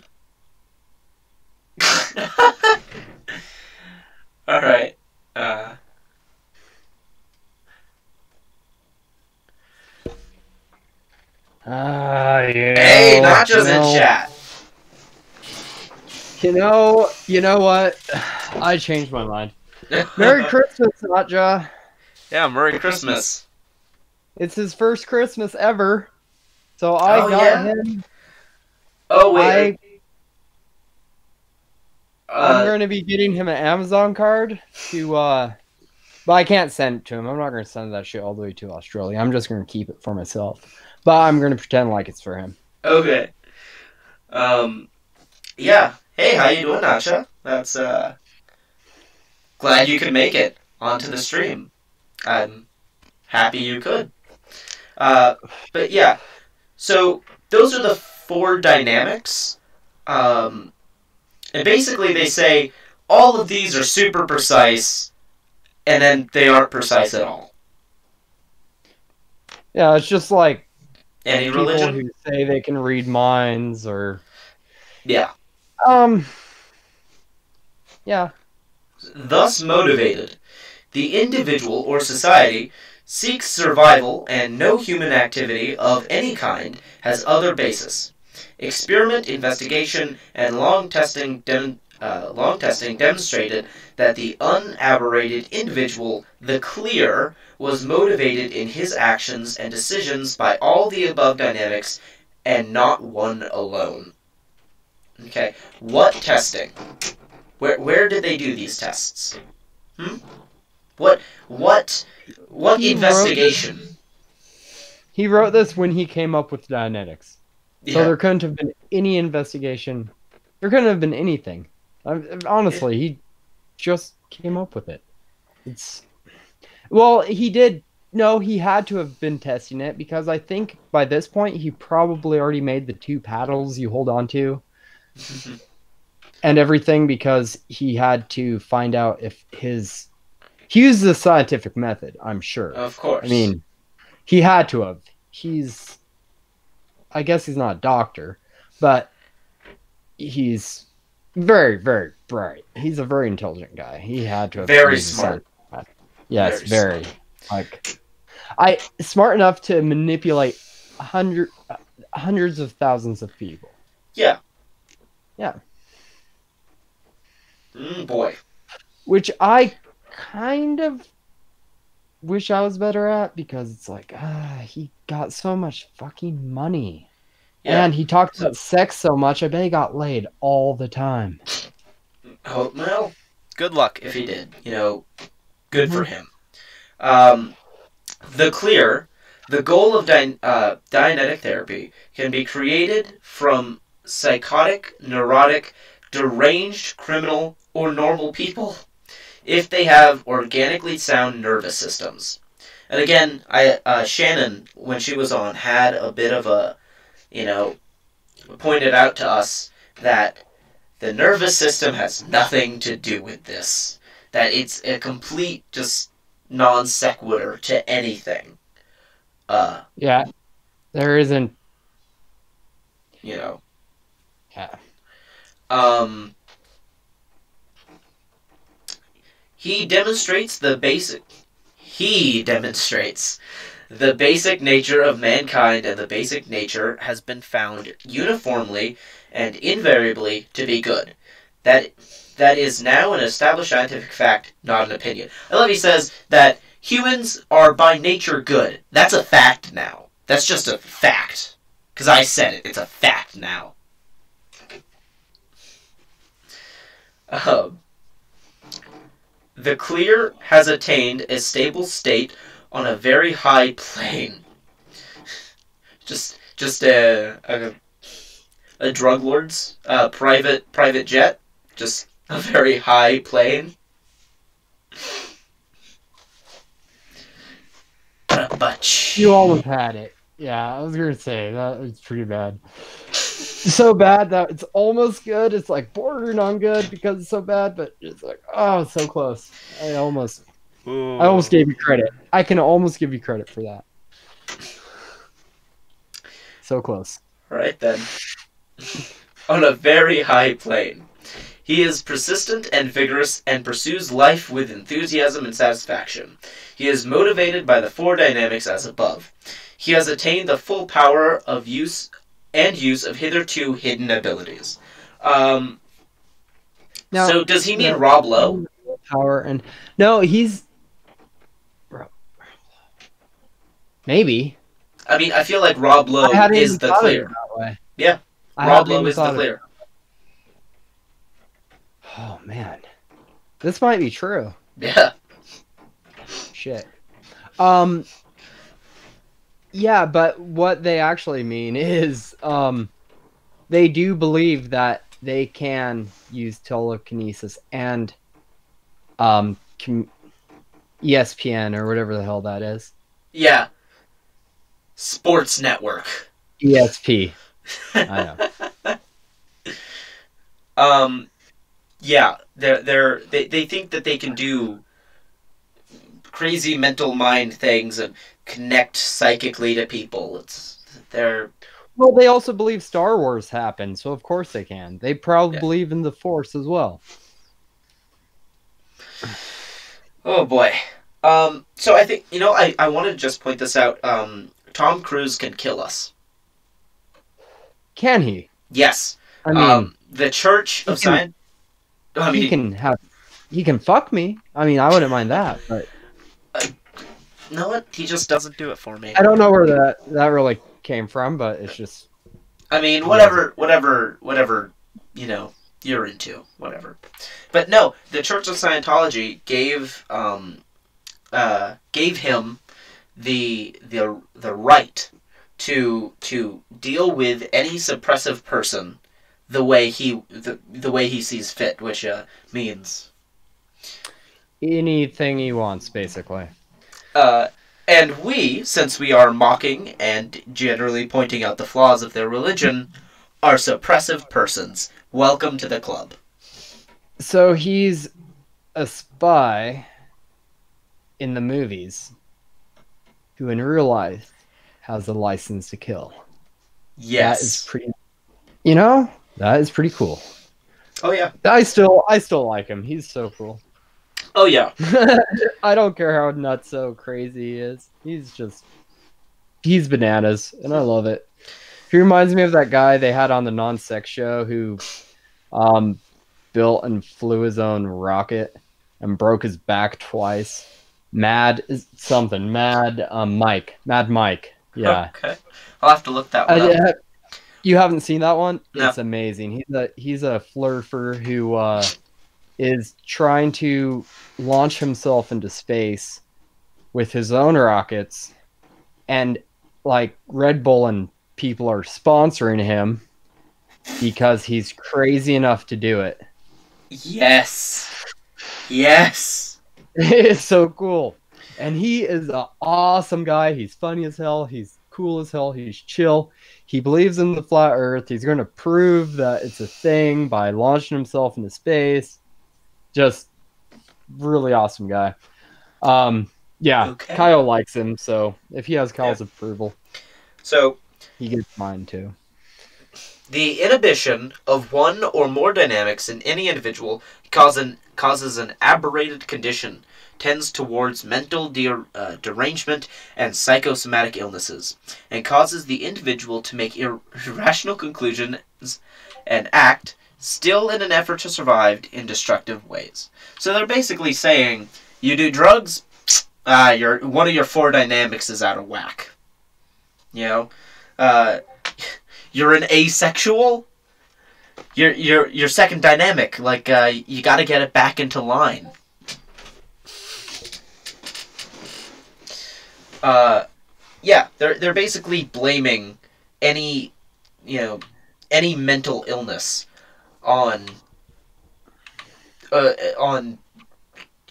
Alright. Hey, Nacho's in chat. You know what? I changed my mind. Merry Christmas, Nacho. Yeah, Merry Christmas. It's his first Christmas ever. So I got him. Oh, wait. I'm going to be getting him an Amazon card to, but I can't send it to him. I'm not going to send that shit all the way to Australia. I'm just going to keep it for myself. But I'm going to pretend like it's for him. Okay. Yeah. Hey, how you doing, Nacho? That's, glad you could make it onto the stream. I'm happy you could. But yeah. So, those are the 4 dynamics. And basically they say all of these are super precise, and then they aren't precise at all. Yeah, it's just like any people religion who say they can read minds or yeah. Yeah. Thus motivated, the individual or society seeks survival, and no human activity of any kind has other basis. Experiment, investigation, and long testing demonstrated that the unaberrated individual, the clear, was motivated in his actions and decisions by all the above dynamics, and not one alone. Okay, what testing? Where did they do these tests? What investigation? He wrote this when he came up with Dianetics. Yeah. So there couldn't have been any investigation. There couldn't have been anything. Honestly, he just came up with it. Well, he did. No, he had to have been testing it because I think by this point he probably already made the 2 paddles you hold on to and everything, because he had to find out if he used the scientific method, I'm sure. Of course. I mean, he had to have. I guess he's not a doctor, but he's very, very bright. He's a very intelligent guy. He had to have. Very smart. Yes, very. Smart enough to manipulate hundreds of thousands of people. Yeah. Yeah. Boy. Which I kind of wish I was better at, because it's like, he got so much fucking money. Yeah. And he talked about sex so much, I bet he got laid all the time. Oh, well, good luck if he did. Good for him. The goal of Dianetic therapy can be created from psychotic, neurotic, deranged, criminal, or normal people if they have organically sound nervous systems. And again, Shannon, when she was on, had a bit of a, pointed out to us that the nervous system has nothing to do with this. That it's a complete just non sequitur to anything. Yeah, there isn't. You know. Yeah. He demonstrates the basic nature of mankind, and the basic nature has been found uniformly and invariably to be good. That is now an established scientific fact, not an opinion. I love he says that humans are by nature good. That's a fact now. That's just a fact. Because I said it. It's a fact now. The clear has attained a stable state on a very high plane. just a drug lord's private jet. Just a very high plane. But You almost had it. Yeah, I was gonna say that was pretty bad. So bad that it's almost good. It's like bordering on good because it's so bad, but it's like, oh, so close. I almost gave you credit. I can almost give you credit for that. So close. All right then. On a very high plane. He is persistent and vigorous and pursues life with enthusiasm and satisfaction. He is motivated by the four dynamics as above. He has attained the full power of use of hitherto hidden abilities. Now, so does he mean Rob Lowe? Power and no, he's maybe. I mean, I feel like Rob Lowe is the clear. Yeah, Rob Lowe is the clear. Oh man, this might be true. Yeah. Shit. Yeah, but what they actually mean is, they do believe that they can use telekinesis and, ESPN or whatever the hell that is. Yeah. Sports Network. ESP. I know. Yeah, they think that they can do crazy mental mind things and connect psychically to people. Well, they also believe Star Wars happened, so of course they can. They probably believe in the Force as well. Oh boy. So I think I want to just point this out. Tom Cruise can kill us. Can he? Yes. I mean, the Church of Science. He can fuck me. I mean, I wouldn't mind that, but you know what? He just doesn't do it for me. I don't know where that really came from, but it's just. I mean, whatever, you're into, whatever. But no, the Church of Scientology gave him the right to deal with any suppressive person the way he sees fit, which means anything he wants, basically. And we, since we are mocking and generally pointing out the flaws of their religion, are suppressive persons. Welcome to the club. So he's a spy in the movies who in real life has a license to kill. Yes. That is pretty, that is pretty cool. Oh yeah. I still like him. He's so cool. Oh yeah. I don't care how nuts so crazy he is. He's bananas, and I love it. He reminds me of that guy they had on the non-sex show who built and flew his own rocket and broke his back twice. Mad Mike. Yeah. Okay. I'll have to look that one up. You haven't seen that one? No. It's amazing. He's a flirter who is trying to launch himself into space with his own rockets, and like Red Bull and people are sponsoring him because he's crazy enough to do it. Yes. It's so cool. And he is an awesome guy. He's funny as hell. He's cool as hell. He's chill. He believes in the flat Earth. He's going to prove that it's a thing by launching himself into space. Just really awesome guy. Yeah, Okay. Kyle likes him, so if he has Kyle's approval, So, he gets mine too. the inhibition of one or more dynamics in any individual causes an aberrated condition, tends towards mental derangement and psychosomatic illnesses, and causes the individual to make irrational conclusions and act, still in an effort to survive, in destructive ways. So they're basically saying, you do drugs, one of your four dynamics is out of whack. You know, you're an asexual. Your second dynamic, like you got to get it back into line. Yeah, they're basically blaming any any mental illness on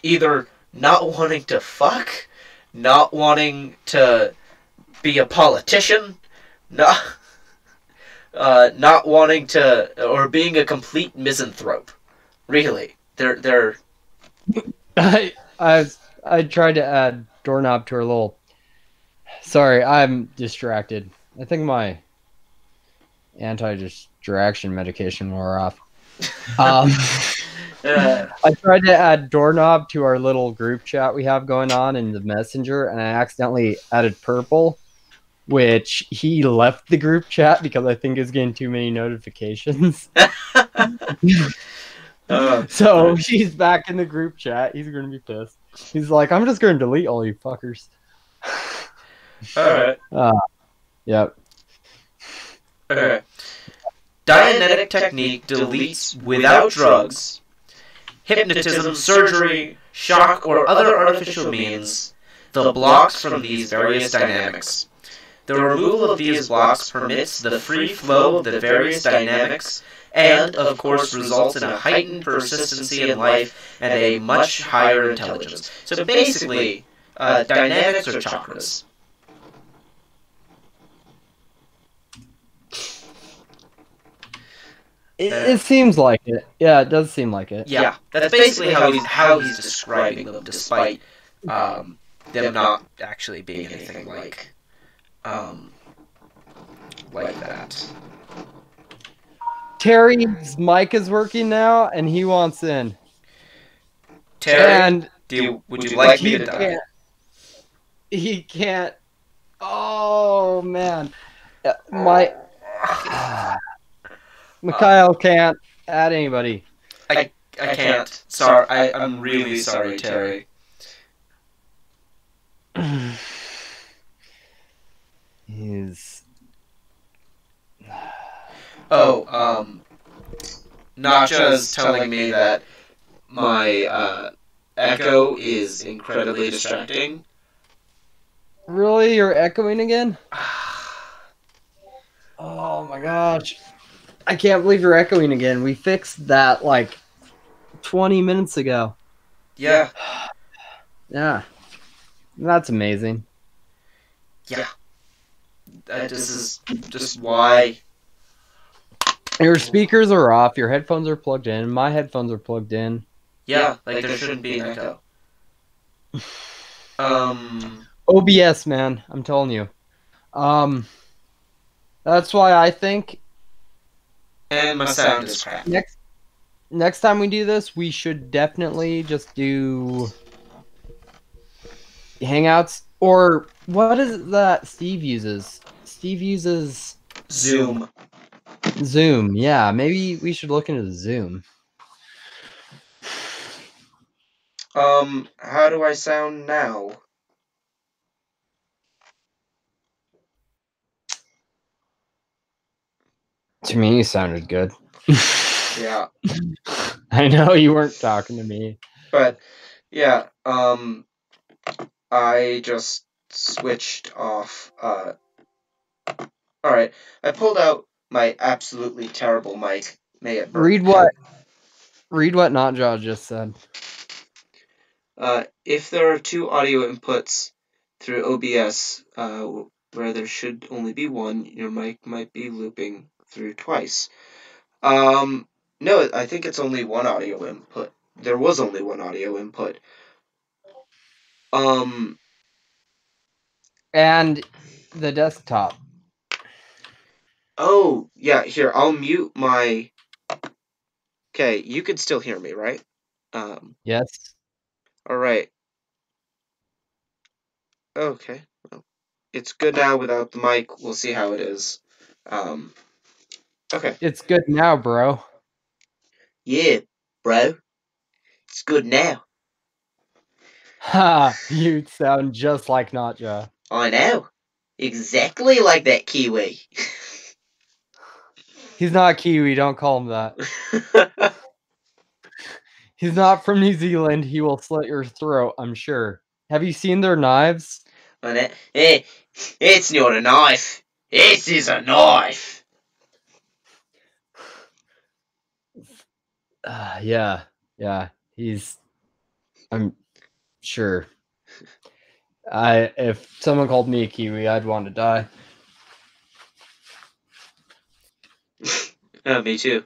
either not wanting to fuck, not wanting to be a politician, not wanting to, or being a complete misanthrope. Really, they're. I tried to add doorknob to her little. Sorry, I'm distracted. I think my anti-distraction medication wore off. I tried to add doorknob to our little group chat we have going on in the messenger, and I accidentally added purple, which he left the group chat because I think it's getting too many notifications. So he's back in the group chat. He's going to be pissed. He's like, I'm just going to delete all you fuckers. Alright. Yep. Okay. Dianetic technique deletes without drugs, hypnotism, surgery, shock, or other artificial means the blocks from these various dynamics. The removal of these blocks permits the free flow of the various dynamics and, of course, results in a heightened persistency in life and a much higher intelligence. So basically, dynamics are chakras. It seems like it. Yeah, it does seem like it. Yeah, that's basically how he's describing them, despite them not actually being anything like that. Terry's mic is working now, and he wants in. Terry, And would you like me to die? He can't. Oh man, my Mikhail can't add anybody. I can't. Sorry, I'm really sorry, Terry. He's. Nacha's telling me that my echo is incredibly distracting. Really? You're echoing again? Oh my gosh. I can't believe you're echoing again. We fixed that like 20 minutes ago. Yeah. Yeah. That's amazing. Yeah. This is just why. Your speakers are off. Your headphones are plugged in. My headphones are plugged in. Yeah, like there shouldn't be an echo. OBS, man. I'm telling you. That's why I think. And my sound is crap. Next time we do this, we should definitely just do Hangouts, or what is it that Steve uses? Steve uses Zoom. Zoom. Yeah, maybe we should look into Zoom. How do I sound now? To me, you sounded good. Yeah. I know you weren't talking to me. But, yeah, I just switched off, Alright, I pulled out my absolutely terrible mic. May it burn. Read what Notjaw just said. If there are two audio inputs through OBS, where there should only be one, your mic might be looping through twice. No, I think it's only one audio input. There was only one audio input. And the desktop. Oh, yeah, here, I'll mute my... Okay, you can still hear me, right? Yes. Alright. Okay. Well, it's good now without the mic. We'll see how it is. Okay. It's good now, bro. Yeah, bro. It's good now. Ha! You sound just like Natja. I know. Exactly like that Kiwi. He's not Kiwi, don't call him that. He's not from New Zealand, he will slit your throat, I'm sure. Have you seen their knives? It's not a knife. This is a knife. Yeah. I'm sure. If someone called me a Kiwi, I'd want to die. Me too.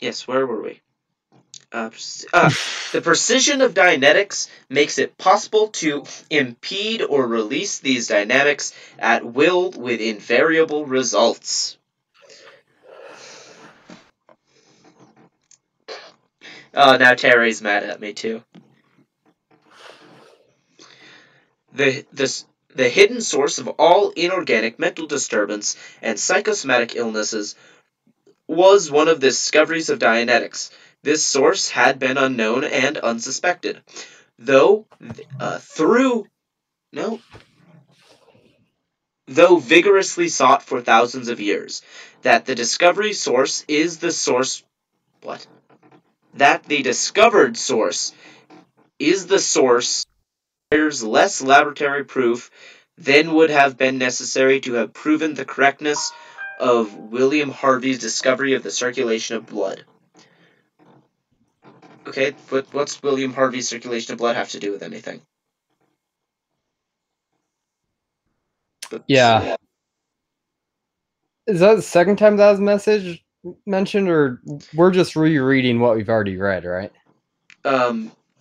Yes, where were we? The precision of Dianetics makes it possible to impede or release these dynamics at will with invariable results. Now Terry's mad at me too. The hidden source of all inorganic mental disturbance and psychosomatic illnesses was one of the discoveries of Dianetics. This source had been unknown and unsuspected, though vigorously sought for thousands of years. That the discovery source is the source. What? That the discovered source is the source requires less laboratory proof than would have been necessary to have proven the correctness of William Harvey's discovery of the circulation of blood. Okay, but what's William Harvey's circulation of blood have to do with anything? Yeah. Is that the second time that was message mentioned, or we're just rereading what we've already read, right?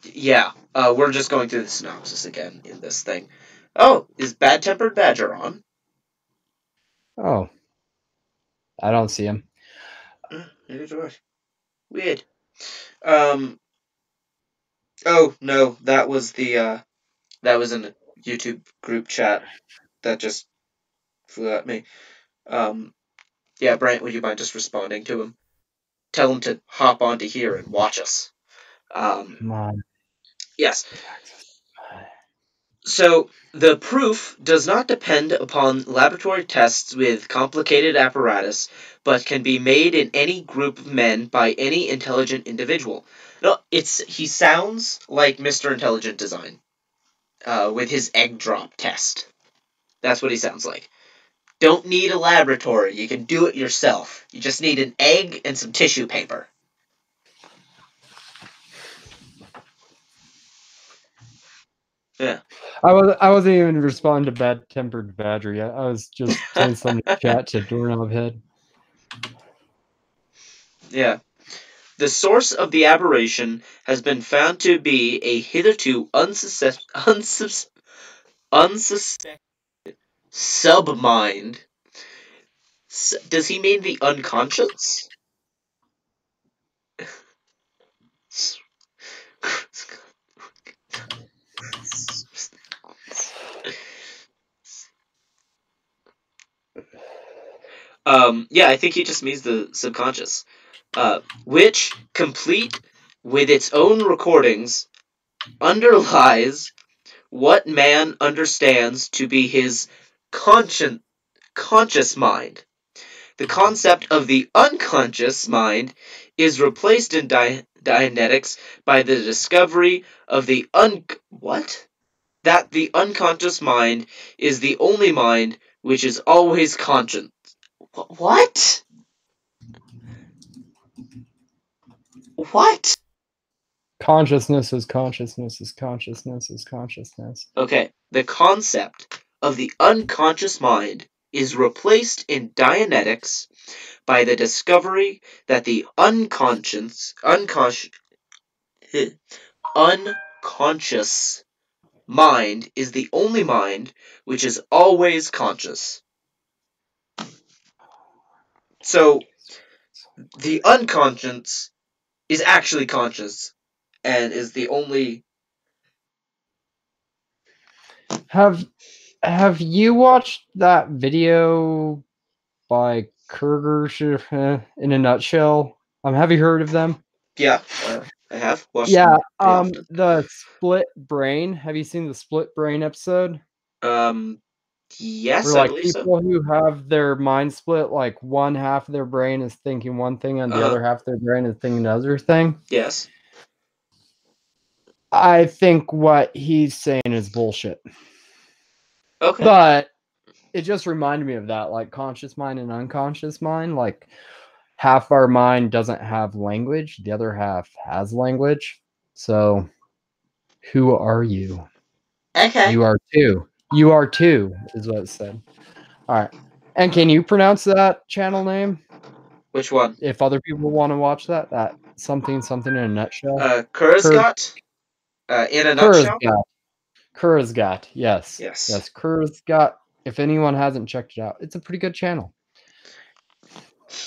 Yeah. We're just going through the synopsis again in this thing. Oh, is Bad Tempered Badger on? Oh. I don't see him. Neither do I. Weird. Oh, no, that was in a YouTube group chat that just flew at me. Yeah, Brent, would you mind just responding to him? Tell him to hop onto here and watch us. Come on. Yes. So, the proof does not depend upon laboratory tests with complicated apparatus, but can be made in any group of men by any intelligent individual. No, he sounds like Mr. Intelligent Design, with his egg drop test. That's what he sounds like. Don't need a laboratory, you can do it yourself. You just need an egg and some tissue paper. Yeah. I wasn't even responding to Bad Tempered Badger yet. I was just saying something to chat to Doorknob Head. Yeah. The source of the aberration has been found to be a hitherto unsuspected submind. Does he mean the unconscious? Yeah, I think he just means the subconscious. Which, complete with its own recordings, underlies what man understands to be his conscious mind. The concept of the unconscious mind is replaced in Dianetics by the discovery of the that the unconscious mind is the only mind which is always conscious. What? What? Consciousness is consciousness is consciousness is consciousness. Okay, the concept of the unconscious mind is replaced in Dianetics by the discovery that the unconscious mind is the only mind which is always conscious. So the unconscious is actually conscious and is the only. Have you watched that video by Kurger in a nutshell? Have you heard of them? Yeah, I have watched Yeah, them pretty often. the split brain. Have you seen the split brain episode? Yes, Where I like believe so. people who have their mind split, like one half of their brain is thinking one thing and the other half of their brain is thinking another thing. Yes. I think what he's saying is bullshit. Okay. But it just reminded me of that, like conscious mind and unconscious mind. Like half our mind doesn't have language, the other half has language. So who are you? Okay. You are two. You are two, is what it said. All right. And can you pronounce that channel name? Which one? If other people want to watch that something in a nutshell. Kurzgot? In a nutshell? Kurzgat. Kurzgat. Yes. Yes. Yes. Kurzgat. If anyone hasn't checked it out, it's a pretty good channel.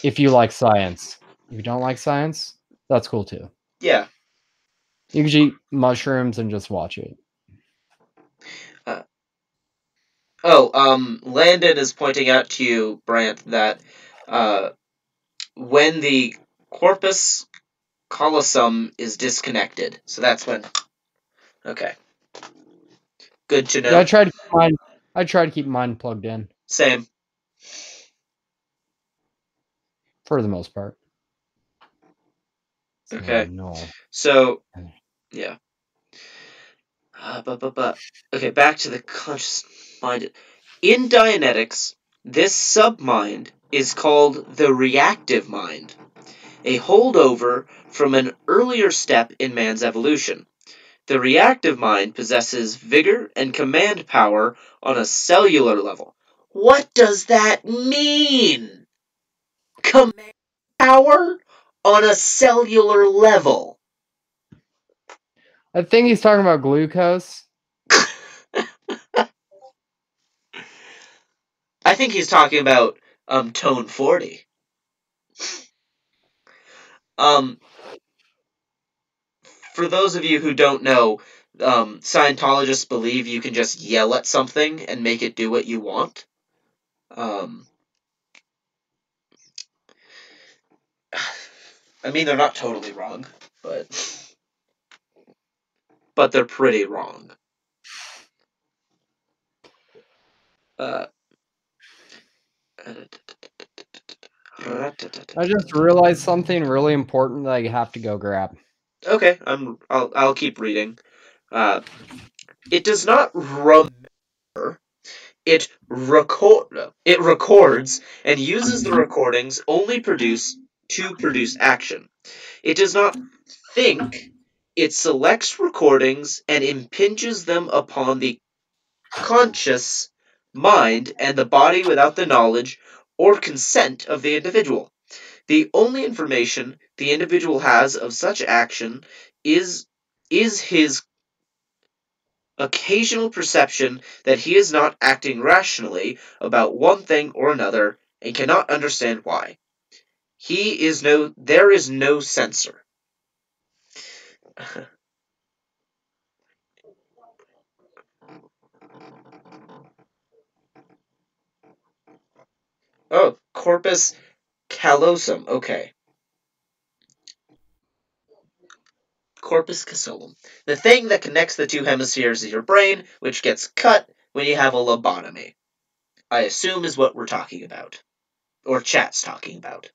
If you like science. If you don't like science, that's cool too. Yeah. You can eat mushrooms and just watch it. Landon is pointing out to you, Brant, that when the corpus callosum is disconnected. So that's when. Okay. Good to know. Yeah, I try to keep mine plugged in. Same. For the most part. Okay. No. So, yeah. Okay, back to the conscious mind. In Dianetics, this submind is called the reactive mind, a holdover from an earlier step in man's evolution. The reactive mind possesses vigor and command power on a cellular level. What does that mean? Command power on a cellular level. I think he's talking about glucose. I think he's talking about tone 40. For those of you who don't know, Scientologists believe you can just yell at something and make it do what you want. I mean, they're not totally wrong, but they're pretty wrong. I just realized something really important that I have to go grab. Okay, I'll keep reading. It does not remember. It records and uses the recordings only to produce action. It does not think. It selects recordings and impinges them upon the conscious mind and the body without the knowledge or consent of the individual. The only information the individual has of such action is his occasional perception that he is not acting rationally about one thing or another and cannot understand why. There is no censor. Oh, corpus callosum. Okay. Corpus callosum. The thing that connects the two hemispheres of your brain, which gets cut when you have a lobotomy. I assume is what we're talking about. Or chat's talking about.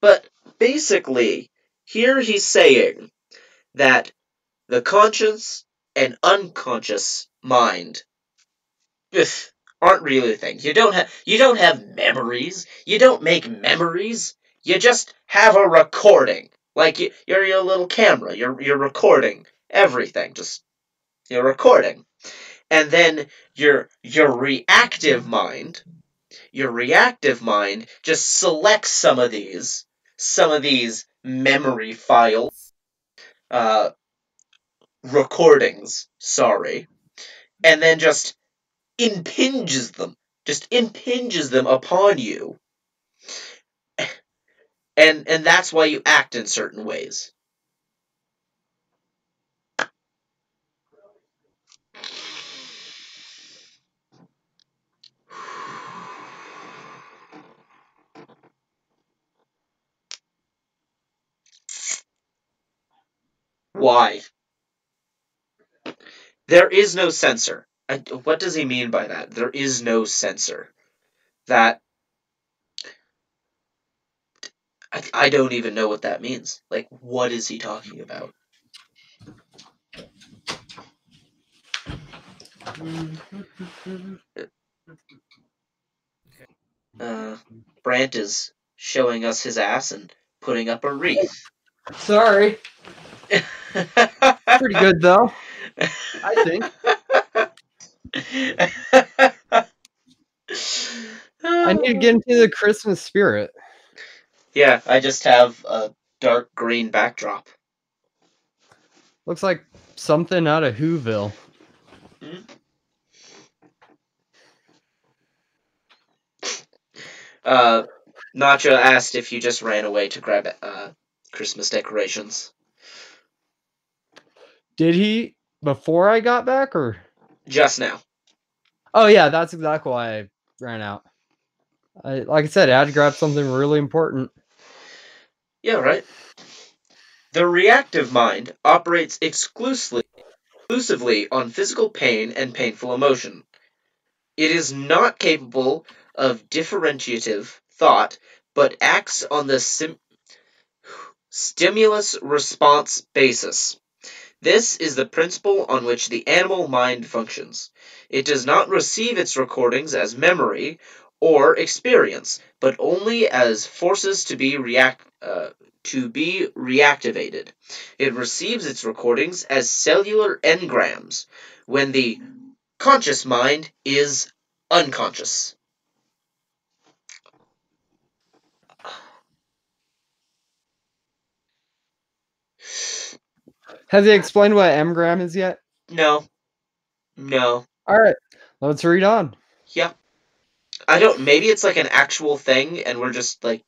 But basically, here he's saying that the conscious and unconscious mind aren't really a thing. You don't have memories. You don't make memories. You just have a recording. Like you're your little camera. You're recording everything. Just you're recording. And then your reactive mind just selects some of these memory files, uh, recordings, sorry, and then just impinges them upon you, and that's why you act in certain ways. Why? There is no censor. What does he mean by that? There is no censor. That I don't even know what that means. Like, what is he talking about? Uh, Brant is showing us his ass and putting up a wreath. Sorry. Pretty good, though, I think. I need to get into the Christmas spirit. Yeah, I just have a dark green backdrop. Looks like something out of Whoville. Nacho asked if you just ran away to grab Christmas decorations. Did he before I got back, or? Just now. Oh yeah, that's exactly why I ran out. Like I said, I had to grab something really important. Yeah, right. The reactive mind operates exclusively on physical pain and painful emotion. It is not capable of differentiative thought, but acts on the stimulus response basis. This is the principle on which the animal mind functions. It does not receive its recordings as memory or experience, but only as forces to be reactivated. It receives its recordings as cellular engrams when the conscious mind is unconscious. Has he explained what engram is yet? No, no, All right, let's read on. yeah. I don't. Maybe it's like an actual thing, and we're just like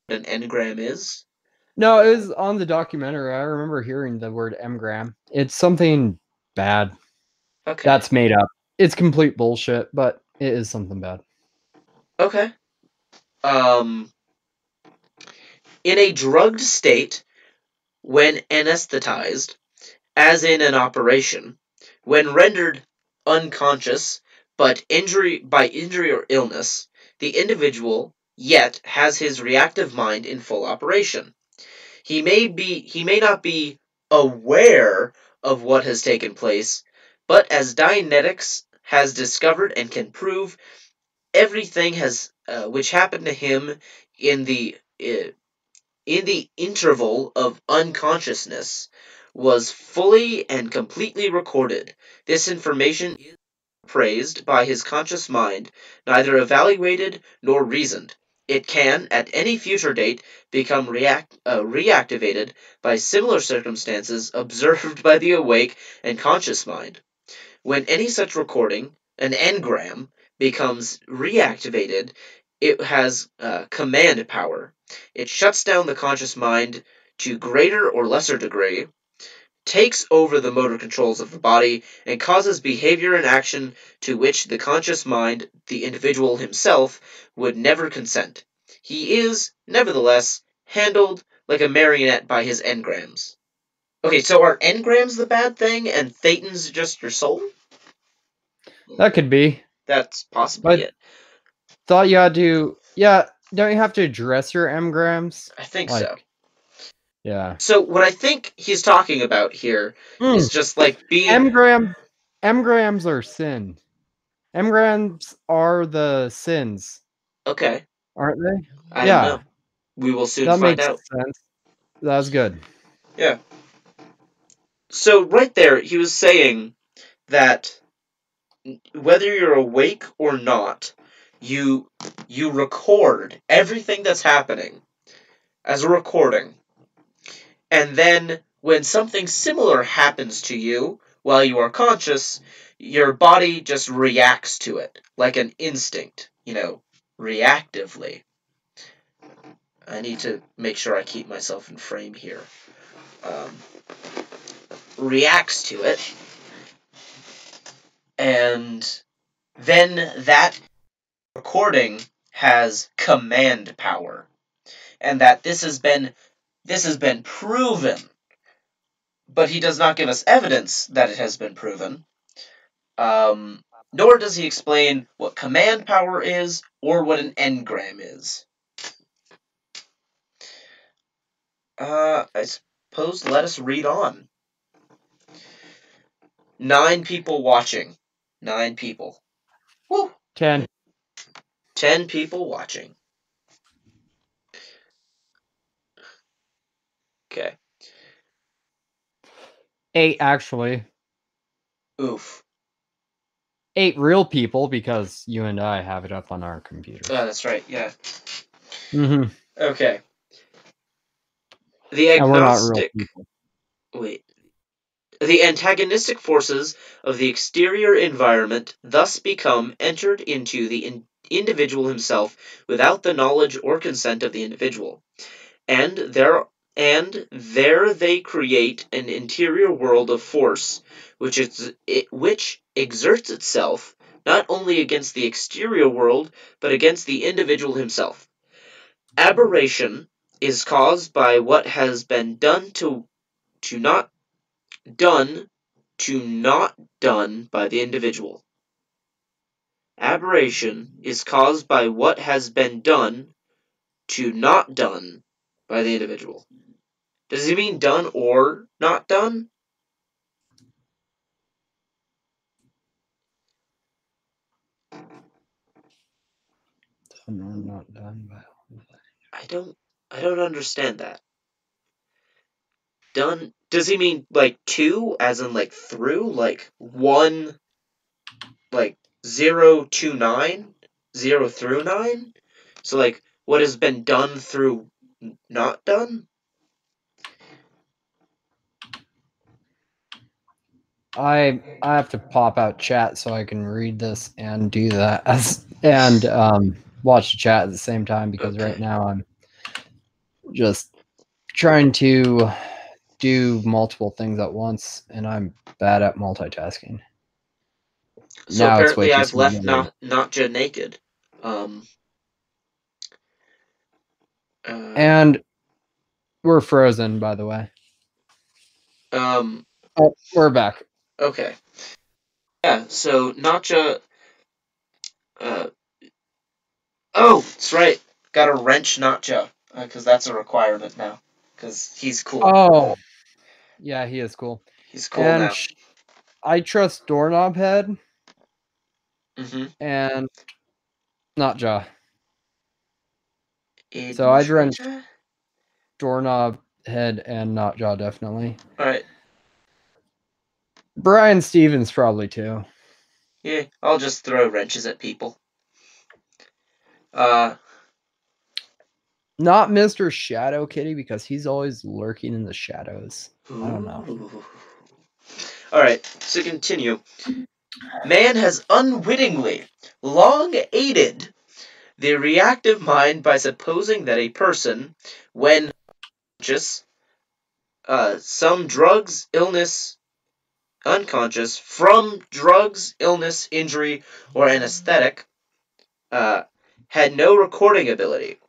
an engram is. No, it was on the documentary. I remember hearing the word engram. It's something bad. Okay. That's made up. It's complete bullshit, but it is something bad. Okay. In a drugged state, when anesthetized, as in an operation, when rendered unconscious but by injury or illness, the individual yet has his reactive mind in full operation. He may not be aware of what has taken place, but as Dianetics has discovered and can prove, everything has which happened to him in the uh, in the interval of unconsciousness was fully and completely recorded. This information is appraised by his conscious mind, neither evaluated nor reasoned. It can, at any future date, become reactivated by similar circumstances observed by the awake and conscious mind. When any such recording, an engram, becomes reactivated, it has command power. It shuts down the conscious mind to greater or lesser degree, takes over the motor controls of the body, and causes behavior and action to which the conscious mind, the individual himself, would never consent. He is, nevertheless, handled like a marionette by his engrams. Okay, so are engrams the bad thing and Thetans just your soul? That could be. That's possibly But it. thought you had to. Yeah, don't you have to address your engrams? I think Like, so. yeah. So what I think he's talking about here is just like being Engrams are sin. Engrams are the sins, okay. aren't they? I don't Yeah. know. We will soon That find makes out. sense. That was good. Yeah. So right there, he was saying that whether you're awake or not, you record everything that's happening as a recording. And then when something similar happens to you while you are conscious, your body just reacts to it like an instinct, reactively. I need to make sure I keep myself in frame here. Reacts to it, and then that recording has command power, and that this has been proven, but he does not give us evidence that it has been proven. Nor does he explain what command power is or what an engram is. I suppose let us read on. 9 people watching. 9 people. Woo! 10. 10 people watching. Okay. 8 actually. Oof. 8 real people because you and I have it up on our computers. Oh, that's right, yeah. Mm-hmm. Okay. The And we're not real agnostic... people. Wait. The antagonistic forces of the exterior environment thus become entered into the individual himself without the knowledge or consent of the individual. And there they create an interior world of force, which exerts itself not only against the exterior world, but against the individual himself. Aberration is caused by what has been done to not done to not done by the individual. Aberration is caused by what has been done to not done by the individual. Does he mean done or not done? Not done by. I don't understand that. Done, does he mean like to as in like through, like 1, like 0 to 9, 0 through 9? So like what has been done through not done? I have to pop out chat so I can read this and do that and watch the chat at the same time, because Okay. right now I'm just trying to do multiple things at once, and I'm bad at multitasking. So Now it's way apparently too I've left small. Notja naked. And we're frozen, by the way. Oh, we're back. Okay. Yeah, so Notja, oh, that's right. Gotta wrench Notja, because that's a requirement now. Because he's cool. Oh, yeah, he is cool. He's cool And now. I trust Doorknob Head Mm-hmm. and Notjaw. So I'd Intrigue. wrench Doorknob Head and Notjaw, definitely. Alright. Brian Stevens probably too. Yeah, I'll just throw wrenches at people. Not Mr. Shadow Kitty, because he's always lurking in the shadows. I don't know. Alright, to continue. Man has unwittingly long aided the reactive mind by supposing that a person, when conscious, some drugs, illness, unconscious, from drugs, illness, injury, or anesthetic, had no recording ability.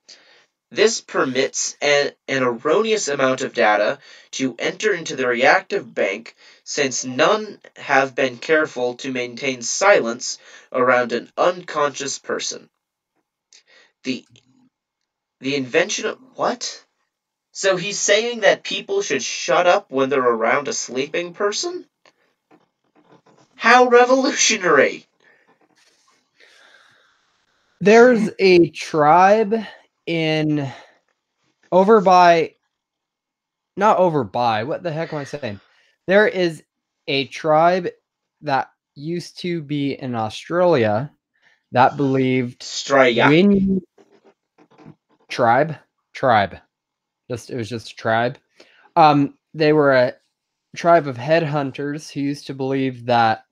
This permits an erroneous amount of data to enter into the reactive bank, since none have been careful to maintain silence around an unconscious person. The invention of... What? So he's saying that people should shut up when they're around a sleeping person? How revolutionary! There's a tribe in over by, not over by, what the heck am I saying? There is a tribe that used to be in Australia that believed Straya. when you tribe, just it was just a tribe. They were a tribe of headhunters who used to believe that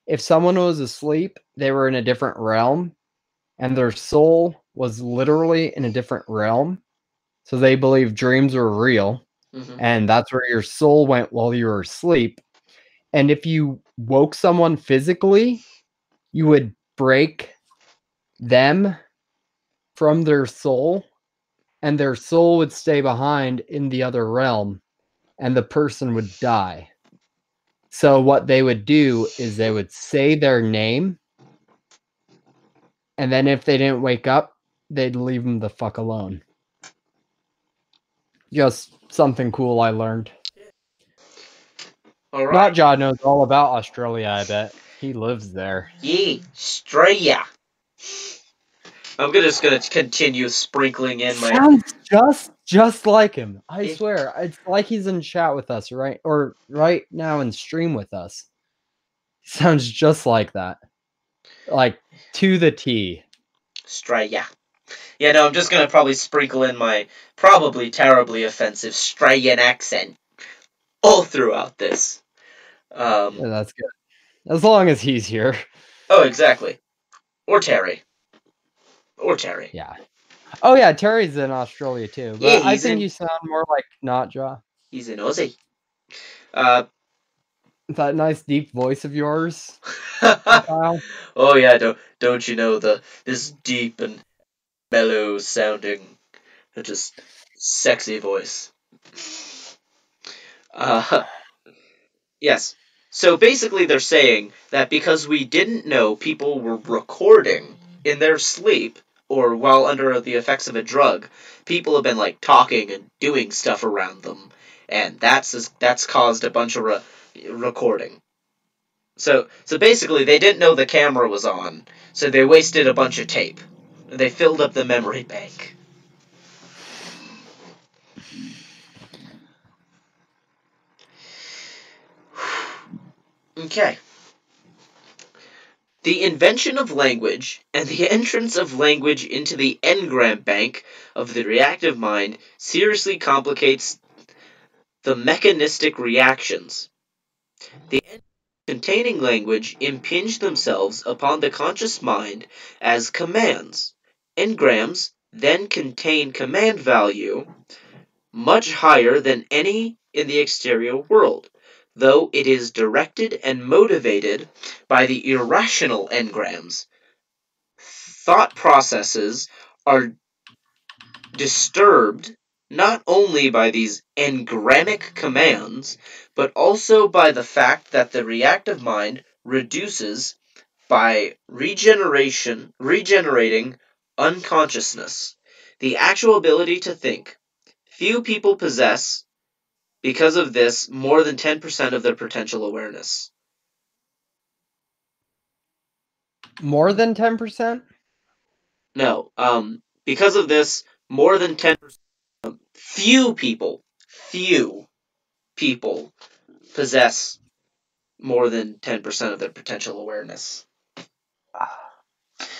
if someone was asleep, they were in a different realm, and their soul was literally in a different realm. So they believed dreams were real, Mm-hmm. and that's where your soul went while you were asleep. And if you woke someone physically, you would break them from their soul, and their soul would stay behind in the other realm, and the person would die. So what they would do is they would say their name, and then if they didn't wake up, they'd leave them the fuck alone. Just something cool I learned. All right. Not John knows all about Australia, I bet. He lives there. Yeah, Straya. I'm just gonna continue sprinkling in my. Sounds just like him. I swear. It's like he's in chat with us, right? Or right now in stream with us. Sounds just like that. Like to the T. Straya. Yeah, no, I'm just gonna probably sprinkle in my probably terribly offensive Strayan accent all throughout this. Yeah, that's good. As long as he's here. Oh, exactly. Or Terry. Or Terry. Yeah. Oh yeah, Terry's in Australia too. Yeah, But I think you sound more like not Jaw. he's in Aussie. Uh, That nice deep voice of yours, Kyle. oh yeah, don't you know this deep and mellow sounding, just sexy voice. Yes. So basically, they're saying that because we didn't know people were recording in their sleep or while under the effects of a drug, people have been like talking and doing stuff around them, and that's caused a bunch of recording. So basically, they didn't know the camera was on, so they wasted a bunch of tape. They filled up the memory bank. Okay. The invention of language and the entrance of language into the engram bank of the reactive mind seriously complicates the mechanistic reactions. The engrams containing language impinge themselves upon the conscious mind as commands. Engrams then contain command value much higher than any in the exterior world, though it is directed and motivated by the irrational engrams. Thought processes are disturbed not only by these engramic commands, but also by the fact that the reactive mind reduces by regenerating unconsciousness, the actual ability to think. Few people possess, because of this, more than 10% of their potential awareness. More than 10%? No, because of this, more than 10%. Few people possess more than 10% of their potential awareness.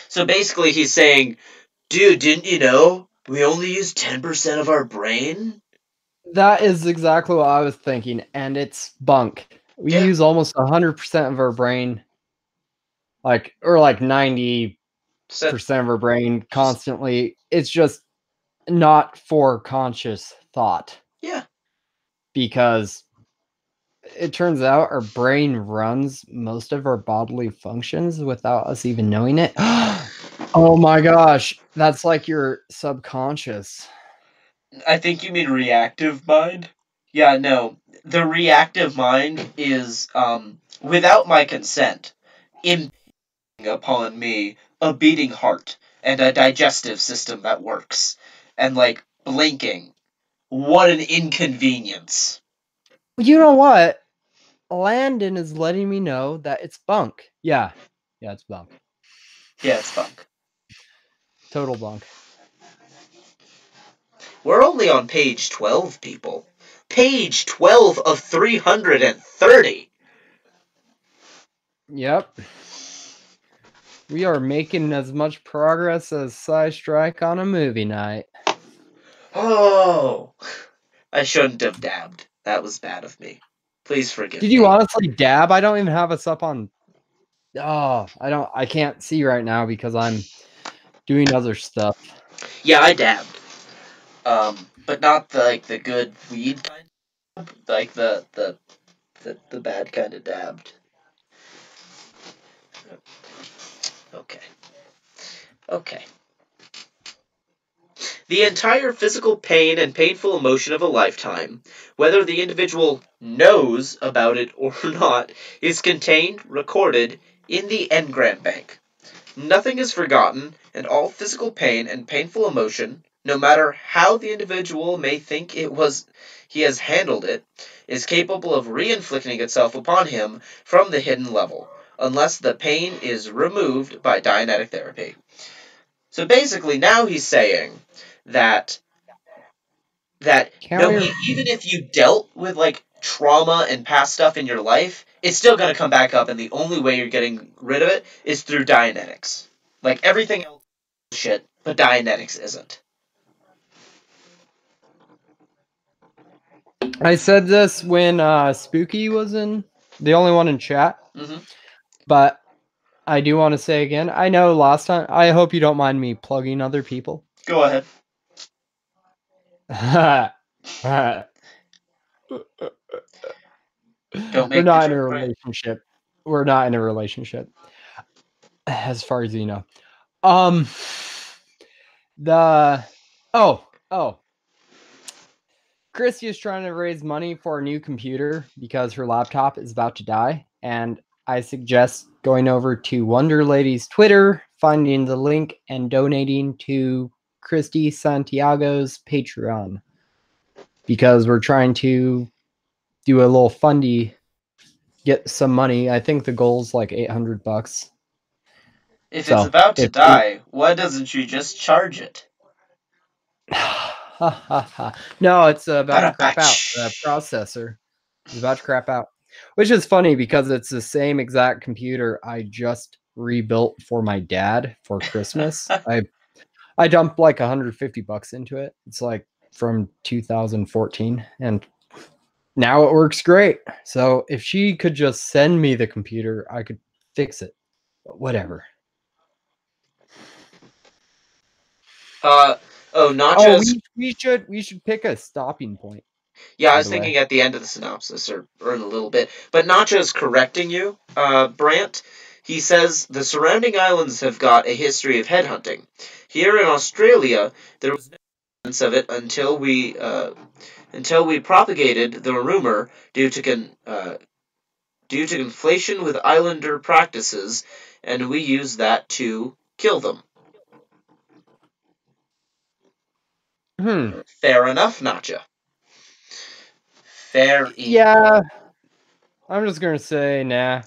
So basically, he's saying, dude, didn't you know we only use 10% of our brain? That is exactly what I was thinking, and it's bunk. We Yeah. use almost 100% of our brain, or like 90% So, of our brain constantly. It's just not for conscious thought, yeah. because it turns out our brain runs most of our bodily functions without us even knowing it. Oh my gosh, that's like your subconscious. I think you mean reactive mind. Yeah, no. The reactive mind is, without my consent, impinging upon me a beating heart and a digestive system that works. And, like, blinking. What an inconvenience. You know what? Landon is letting me know that it's bunk. Yeah, it's bunk. Yeah, it's bunk. Total bunk. We're only on page 12, people. Page 12 of 330. Yep. We are making as much progress as Psy-Strike on a movie night. Oh, I shouldn't have dabbed. That was bad of me. Please forgive Did me. you honestly dab? I don't even have us up on. Oh, I can't see right now because I'm doing other stuff. Yeah, I dabbed. But not the good weed kind, like the bad kind of dabbed. Okay. Okay. The entire physical pain and painful emotion of a lifetime, whether the individual knows about it or not, is contained, recorded, in the engram bank. Nothing is forgotten, and all physical pain and painful emotion, no matter how the individual may think he has handled it, is capable of re-inflicting itself upon him from the hidden level, unless the pain is removed by Dianetic therapy. So basically, now he's saying that Can't no, we? even if you dealt with like trauma and past stuff in your life, it's still going to come back up, and the only way you're getting rid of it is through Dianetics. Like everything else is shit, but Dianetics isn't. I said this when Spooky was in, the only one in chat, Mm-hmm. but I do want to say again. I know last time. I hope you don't mind me plugging other people. Go ahead. Don't We're make me not in a drink, Brent. relationship. We're not in a relationship, as far as you know. Um, the oh, Christy is trying to raise money for a new computer because her laptop is about to die, and I suggest going over to Wonder Lady's Twitter, finding the link, and donating to Christy Santiago's Patreon because we're trying to do a little fundy, get some money. I think the goal's like $800. If it's So about to if die, why doesn't you just charge it? no, it's about to crap out. The Ba-da-batch. processor is about to crap out, which is funny because it's the same exact computer I just rebuilt for my dad for Christmas. I dumped like $150 into it. It's like from 2014, and now it works great. So if she could just send me the computer, I could fix it. But whatever. Oh, Oh, Nacho's. we should pick a stopping point. Yeah, I By was the way, thinking at the end of the synopsis or in a little bit. But Nacho's correcting you, Brant. He says the surrounding islands have got a history of headhunting. Here in Australia, there was no evidence of it until we propagated the rumor due to conflation with islander practices, and we used that to kill them. Fair enough, Nacho. Fair enough. yeah, I'm just gonna say nah.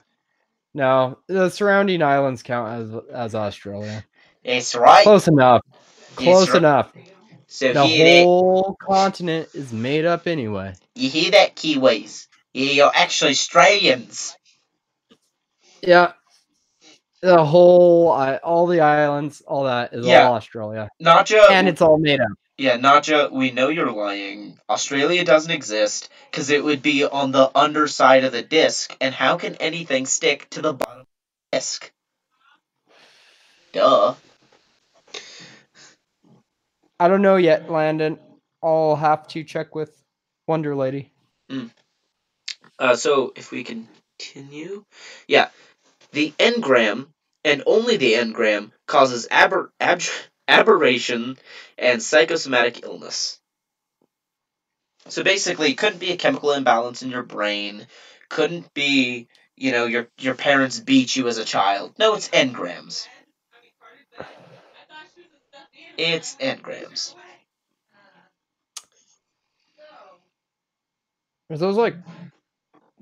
No, the surrounding islands count as Australia. It's right. Close enough. It's Close right. enough. So The hear that? whole continent is made up anyway. You hear that, Kiwis? Yeah, you're actually Australians. Yeah, the whole, all the islands, all that is all Yeah, Australia, and Nacha. it's all made up. Yeah, Nacha. We know you're lying. Australia doesn't exist because it would be on the underside of the disc, and how can anything stick to the bottom of the disc? Duh. I don't know yet, Landon. I'll have to check with Wonder Lady. So if we continue, yeah, the engram and only the engram causes aberration and psychosomatic illness. So basically, it couldn't be a chemical imbalance in your brain. Couldn't be, your parents beat you as a child. No, it's engrams. It's engrams. There's those like,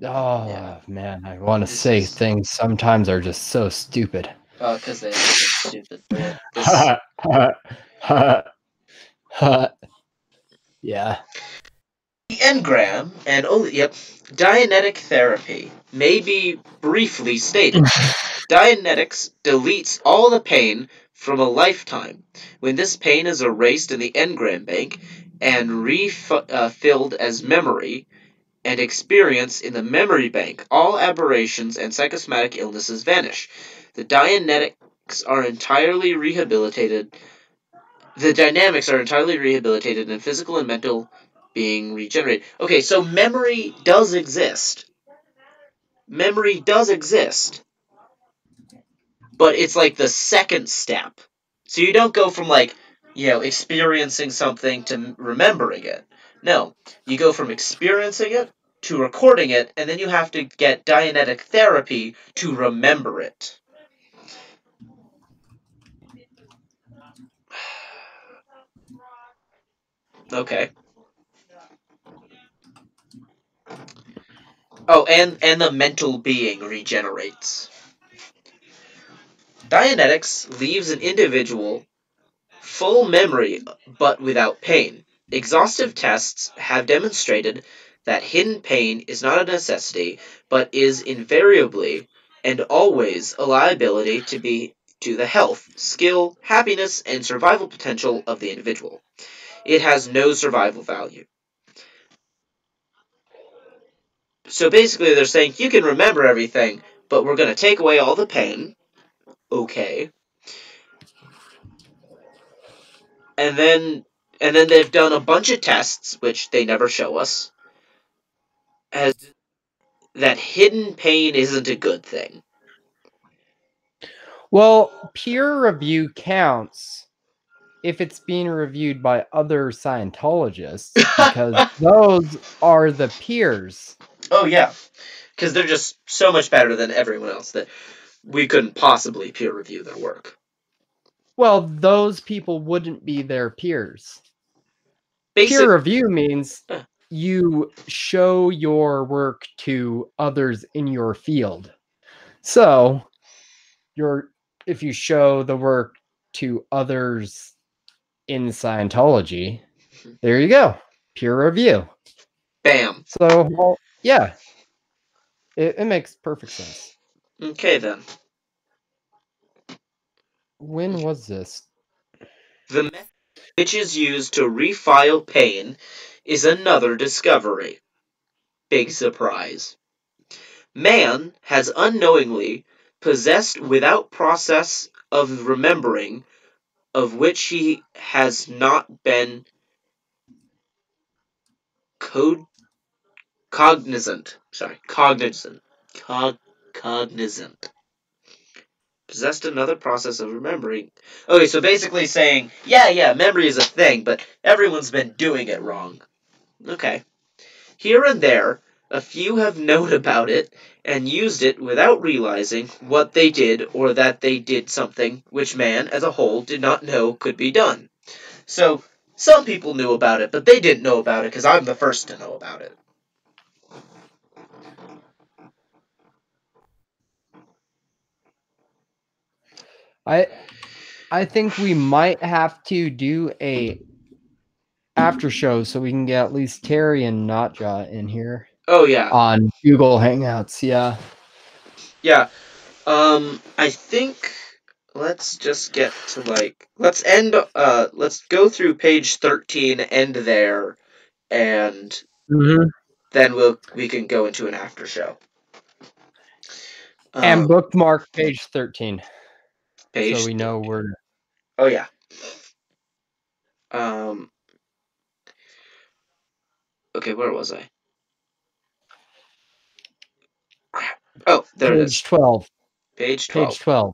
oh Yeah. man, I want to This say is things sometimes are just so stupid. because they are so stupid. Brand. This Ha ha ha ha. Yeah. The engram and Dianetic therapy may be briefly stated. Dianetics deletes all the pain from a lifetime. When this pain is erased in the engram bank and refilled as memory and experience in the memory bank, all aberrations and psychosomatic illnesses vanish. The Dianetics are entirely rehabilitated. The dynamics are entirely rehabilitated and physical and mental being regenerated. Okay, so memory does exist. Memory does exist. But it's like the second step. So you don't go from experiencing something to remembering it. No, you go from experiencing it to recording it, and then you have to get Dianetic therapy to remember it. Okay. Oh, and the mental being regenerates. Dianetics leaves an individual full memory but without pain. Exhaustive tests have demonstrated that hidden pain is not a necessity, but is invariably and always a liability to the health, skill, happiness, and survival potential of the individual. It has no survival value. So basically they're saying you can remember everything, but we're going to take away all the pain. Okay. And then they've done a bunch of tests, which they never show us, as that hidden pain isn't a good thing. Well, peer review counts if it's being reviewed by other Scientologists because those are the peers. Oh, yeah. Because they're just so much better than everyone else that we couldn't possibly peer review their work. Well, those people wouldn't be their peers. Basic. Peer review means you show your work to others in your field. So, if you show the work to others in Scientology, there you go. Peer review. Bam. So, well, yeah, it makes perfect sense. Okay, then. When was this? The method which is used to refile pain is another discovery. Big surprise. Man has unknowingly possessed without process of remembering of which he has not been cognizant. Sorry, cognizant. Cognizant. Possessed another process of remembering. Okay, so basically saying, yeah, memory is a thing, but everyone's been doing it wrong. Okay. Here and there, a few have known about it and used it without realizing what they did or that they did something which man as a whole did not know could be done. So, some people knew about it, but they didn't know about it because I'm the first to know about it. I think we might have to do a after show so we can get at least Terry and Notja in here Oh, yeah. on Google Hangouts. Yeah. Yeah. I think let's just get to let's go through page 13, end there, and then we can go into an after show. And bookmark page 13. Page so we know where. Oh, yeah. Okay, where was I? Crap. Oh, there it is. Page 12. Page 12. Page 12.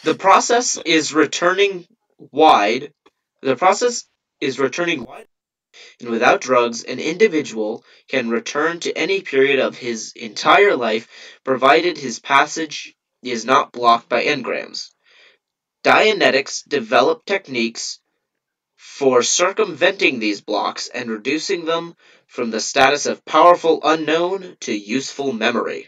The process is returning wide. The process is returning wide, and without drugs, an individual can return to any period of his entire life, provided his passage is not blocked by engrams. Dianetics develop techniques for circumventing these blocks and reducing them from the status of powerful unknown to useful memory.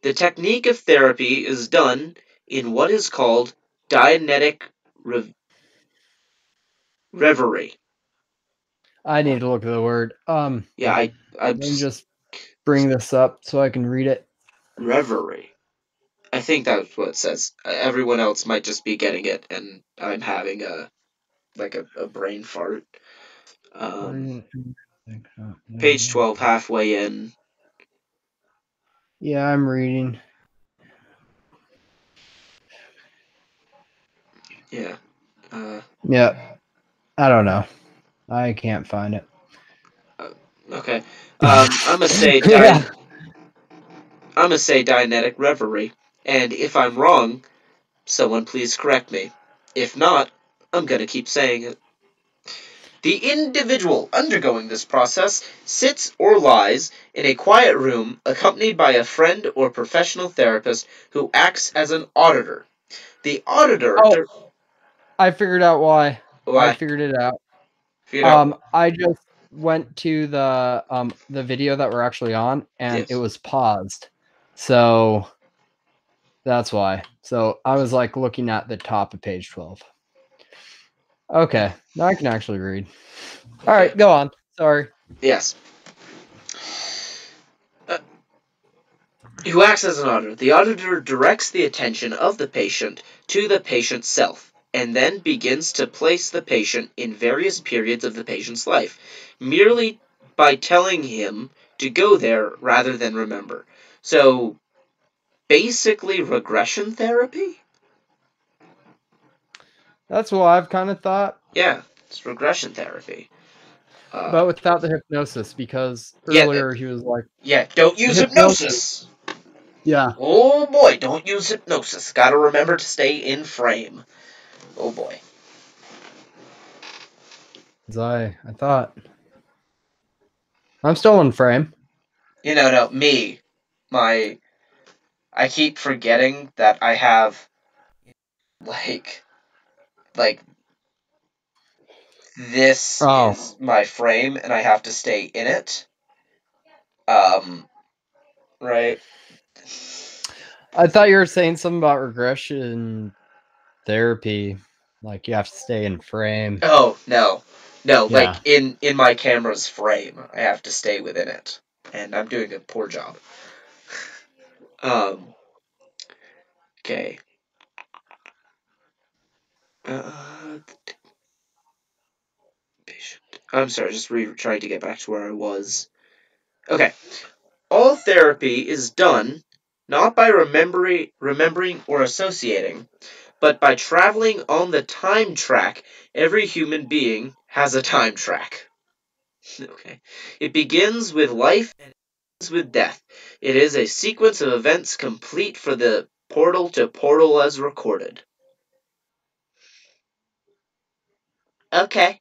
The technique of therapy is done in what is called Dianetic Reverie. I need to look at the word. Yeah, Let me just bring this up so I can read it. Reverie. I think that's what it says. Everyone else might just be getting it, and I'm having a brain fart. Page 12, halfway in. Yeah, I'm reading. Yeah. Yeah, I don't know. I can't find it. Okay. I'm gonna say Yeah. I'm gonna say Dianetic Reverie, and if I'm wrong, someone please correct me. If not, I'm gonna keep saying it. The individual undergoing this process sits or lies in a quiet room accompanied by a friend or professional therapist who acts as an auditor. The auditor. Oh, I figured out why. I Why? figured it out. Figured out. I just went to the video that we're actually on, and it Yes. was paused. So that's why. So I was like looking at the top of page 12. Okay, now I can actually read. All Okay. right, go on. Sorry. Yes. Who acts as an auditor. The auditor directs the attention of the patient to the patient's self, and then begins to place the patient in various periods of the patient's life, merely by telling him to go there rather than remember. So, basically regression therapy? That's what I've kind of thought, Yeah, it's regression therapy. but without the hypnosis, because Yeah, earlier he was like, yeah, don't use hypnosis. hypnosis! Yeah. Oh boy, don't use hypnosis. Gotta remember to stay in frame. Oh boy. As I thought. I'm still in frame. No, me. I keep forgetting that I have, like, this is my frame and I have to stay in it. Right? I thought you were saying something about regression therapy. Like you have to stay in frame. Oh, no. No, Yeah. like, in my camera's frame, I have to stay within it. And I'm doing a poor job. Okay. I'm sorry, just trying to get back to where I was. Okay. All therapy is done not by remembering or associating, but by traveling on the time track. Every human being has a time track. Okay. It begins with life and ends with death. It is a sequence of events complete for the portal to portal as recorded. Okay.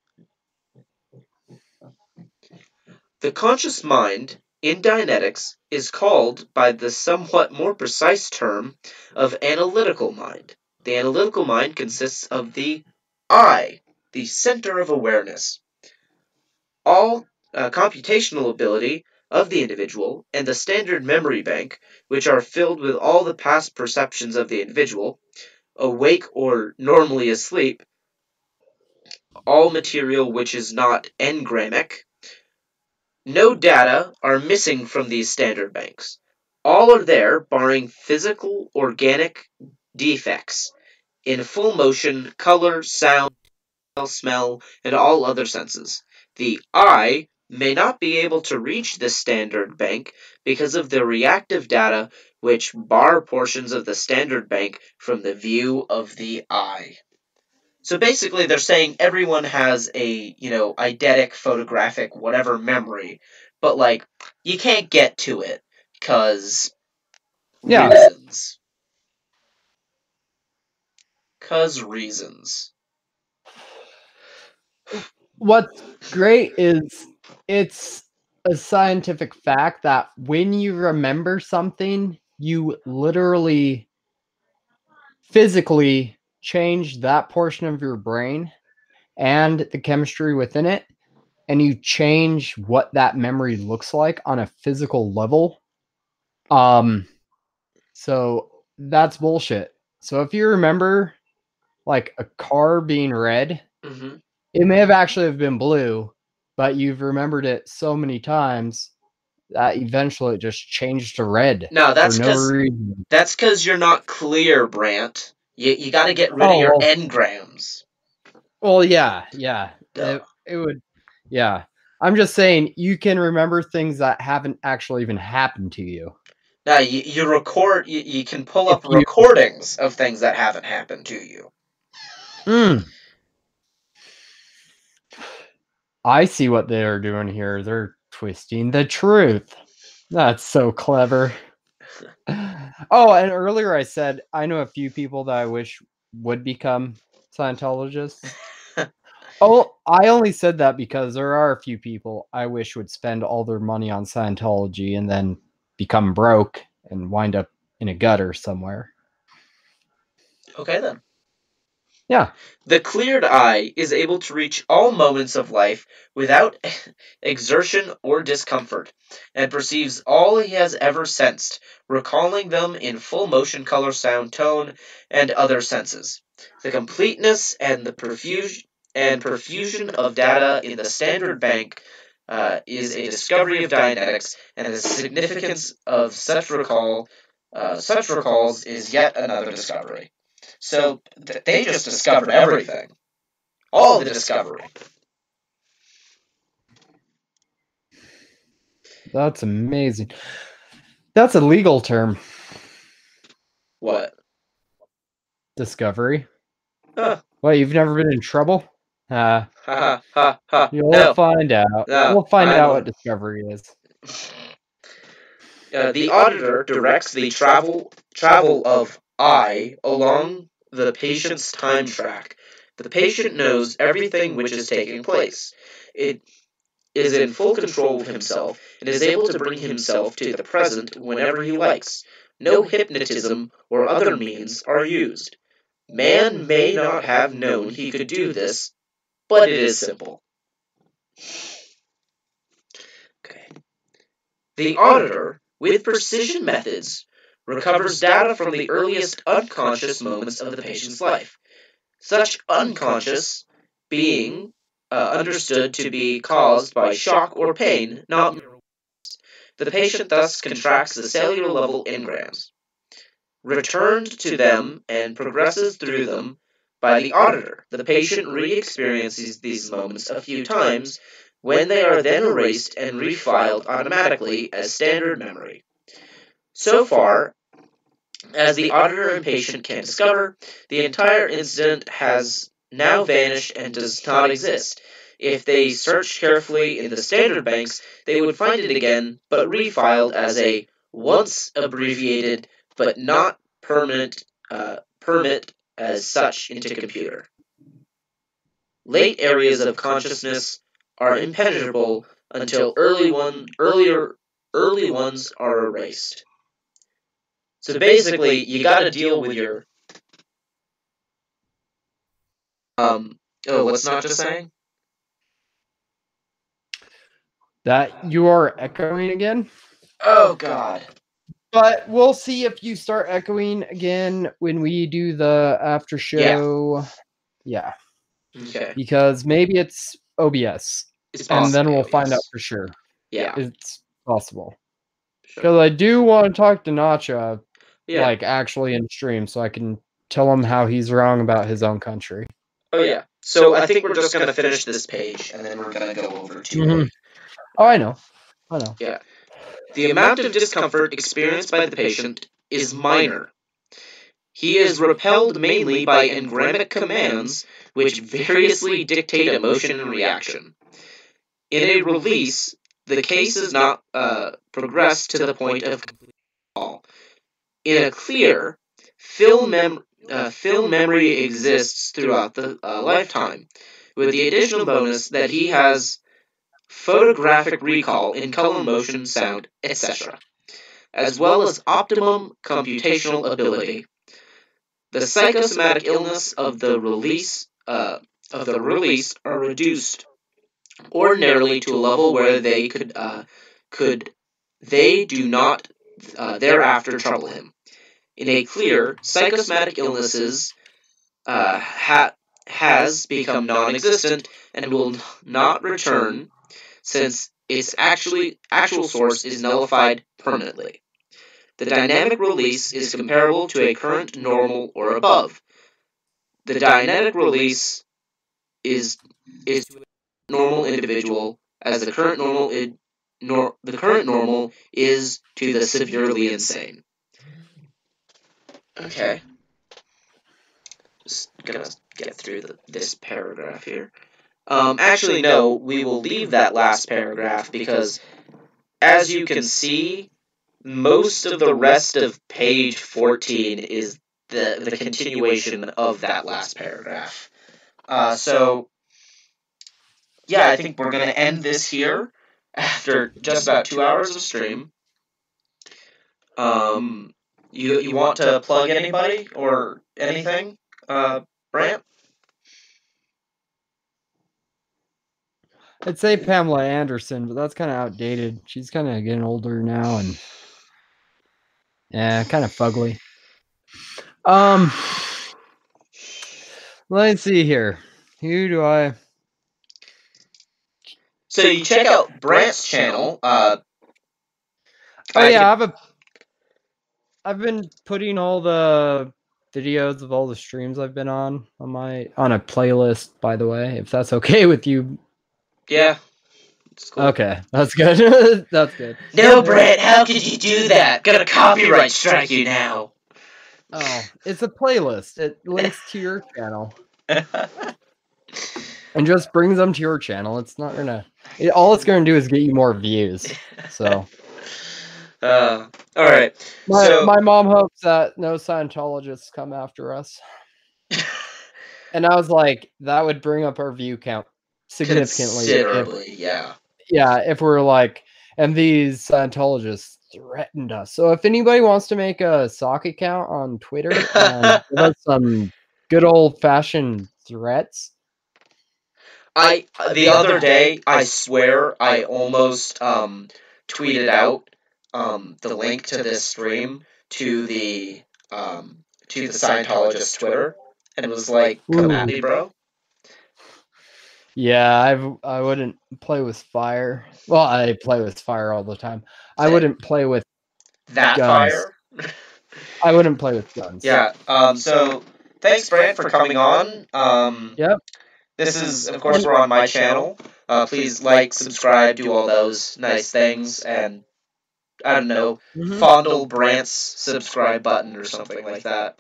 The conscious mind, in Dianetics, is called by the somewhat more precise term of analytical mind. The analytical mind consists of the I, the center of awareness. All computational ability of the individual and the standard memory bank, which are filled with all the past perceptions of the individual, awake or normally asleep, all material which is not engramic. No data are missing from these standard banks. All are there, barring physical, organic defects in full motion, color, sound, smell, and all other senses. The eye may not be able to reach this standard bank because of the reactive data which bar portions of the standard bank from the view of the eye. So basically, they're saying everyone has a, eidetic, photographic, whatever memory, but, like, you can't get to it, because Yeah. reasons. Because reasons. What's great is it's a scientific fact that when you remember something, you literally physically change that portion of your brain and the chemistry within it, and you change what that memory looks like on a physical level. So that's bullshit. So if you remember like a car being red, Mm-hmm. It may have actually have been blue, but you've remembered it so many times that eventually it just changed to red No, for no reason. that's because you're not clear, Brant. You got to get rid of Oh your well, engrams. well, yeah. Duh. It would, yeah. I'm just saying you can remember things that haven't actually even happened to you. Now you record. You can pull If up you, recordings of things that haven't happened to you. I see what they are doing here. They're twisting the truth. That's so clever. Oh, and earlier I said I know a few people that I wish would become Scientologists. Oh, I only said that because there are a few people I wish would spend all their money on Scientology and then become broke and wind up in a gutter somewhere. Okay then. Yeah. The cleared eye is able to reach all moments of life without exertion or discomfort, and perceives all he has ever sensed, recalling them in full motion, color, sound, tone, and other senses. The completeness and the profusion of data in the standard bank is a discovery of Dianetics, and the significance of such recalls is yet another discovery. So they just discovered everything. All the discovery. That's amazing. That's a legal term. What? Discovery. Huh. What, you've never been in trouble? Ha ha ha ha. You'll find out. No. We'll find I out know. what discovery is. The auditor directs the travel of I along the patient's time track. The patient knows everything which is taking place. It is in full control of himself and is able to bring himself to the present whenever he likes. No hypnotism or other means are used. Man may not have known he could do this, but it is simple. Okay. The auditor, with precision methods, recovers data from the earliest unconscious moments of the patient's life. Such unconscious being understood to be caused by shock or pain, not the patient thus contracts the cellular level engrams, returned to them and progresses through them by the auditor. The patient re-experiences these moments a few times, when they are then erased and refiled automatically as standard memory. So far as the auditor and patient can discover, the entire incident has now vanished and does not exist. If they searched carefully in the standard banks, they would find it again, but refiled as a once abbreviated but not permit as such into computer. Late areas of consciousness are impenetrable until early ones are erased. So basically, you got to deal with your what's not just saying? That you are echoing again? Oh God. But we'll see if you start echoing again when we do the after show. Yeah. Okay. Because maybe it's OBS. It's And then we'll possibly find out OBS. for sure. Yeah. It's possible. Sure. Because I do want to talk to Nacha, Yeah. like actually in stream, so I can tell him how he's wrong about his own country. Oh yeah. So I think we're just gonna finish this page, and then we're gonna go over to. Mhm. Oh, I know. Yeah. The amount of discomfort experienced by the patient is minor. He is repelled mainly by engrammic commands, which variously dictate emotion and reaction. In a release, the case is not progressed to the point of all. In a clear, film memory exists throughout the lifetime, with the additional bonus that he has photographic recall in color, motion, sound, etc., as well as optimum computational ability. The psychosomatic illness of the release are reduced ordinarily to a level where they do not thereafter trouble him. In a clear, psychosomatic illnesses has become non-existent and will not return since its actual source is nullified permanently. The dynamic release is comparable to a current normal or above. The Dianetic release is to a normal individual as the current normal is to the severely insane. Okay. Just gonna get through this paragraph here. Actually, no, we will leave that last paragraph because, as you can see, most of the rest of page 14 is the continuation of that last paragraph. So, yeah, I think we're going to end this here after just about 2 hours of stream. You want to plug anybody or anything, Brant? I'd say Pamela Anderson, but that's kind of outdated. She's kind of getting older now and yeah, kind of fugly. Let's see here. Who do I? So you check out Brant's channel. I've been putting all the videos of all the streams I've been on a playlist, by the way, if that's okay with you. Yeah. It's cool. Okay, that's good. That's good. No, Brant, how could you do that? Gonna copyright strike you now. Oh, it's a playlist. It links to your channel. And just brings them to your channel. It's not gonna. All it's gonna do is get you more views. So. All right. My mom hopes that no Scientologists come after us. And I was like, that would bring up our view count significantly. Considerably, yeah. Yeah, if we're like, and these Scientologists threatened us. So if anybody wants to make a sock account on Twitter and give us some good old fashioned threats. The other day, I swear, I almost tweeted out the link to this stream to the Scientologist Twitter, and was like, "Come at me, bro." Yeah, I wouldn't play with fire. Well, I play with fire all the time. I wouldn't play with that guns. Fire. I wouldn't play with guns. Yeah. So thanks, Brant, for coming on. Yep. This is, of course, we're on my channel. Please like, subscribe, do all those nice things, and I don't know, fondle Brant's subscribe button or something like that.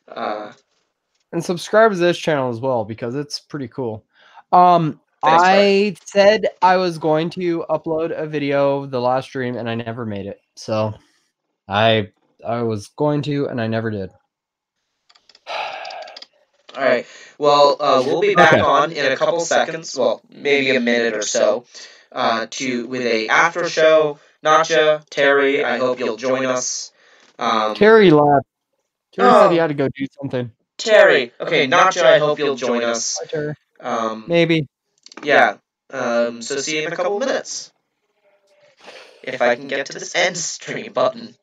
And subscribe to this channel as well because it's pretty cool. Thanks, I said I was going to upload a video of the last stream and I never made it. So I was going to and I never did. All right. Well, we'll be back on in a couple seconds. Well, maybe a minute or so. With a after show. Natcha, Terry, I hope you'll join us. Terry left. Terry said he had to go do something. Terry, okay, Natcha, I hope you'll join us. Hi, Terry. Maybe. Yeah. So see you in a couple minutes. If I can get to this end stream button.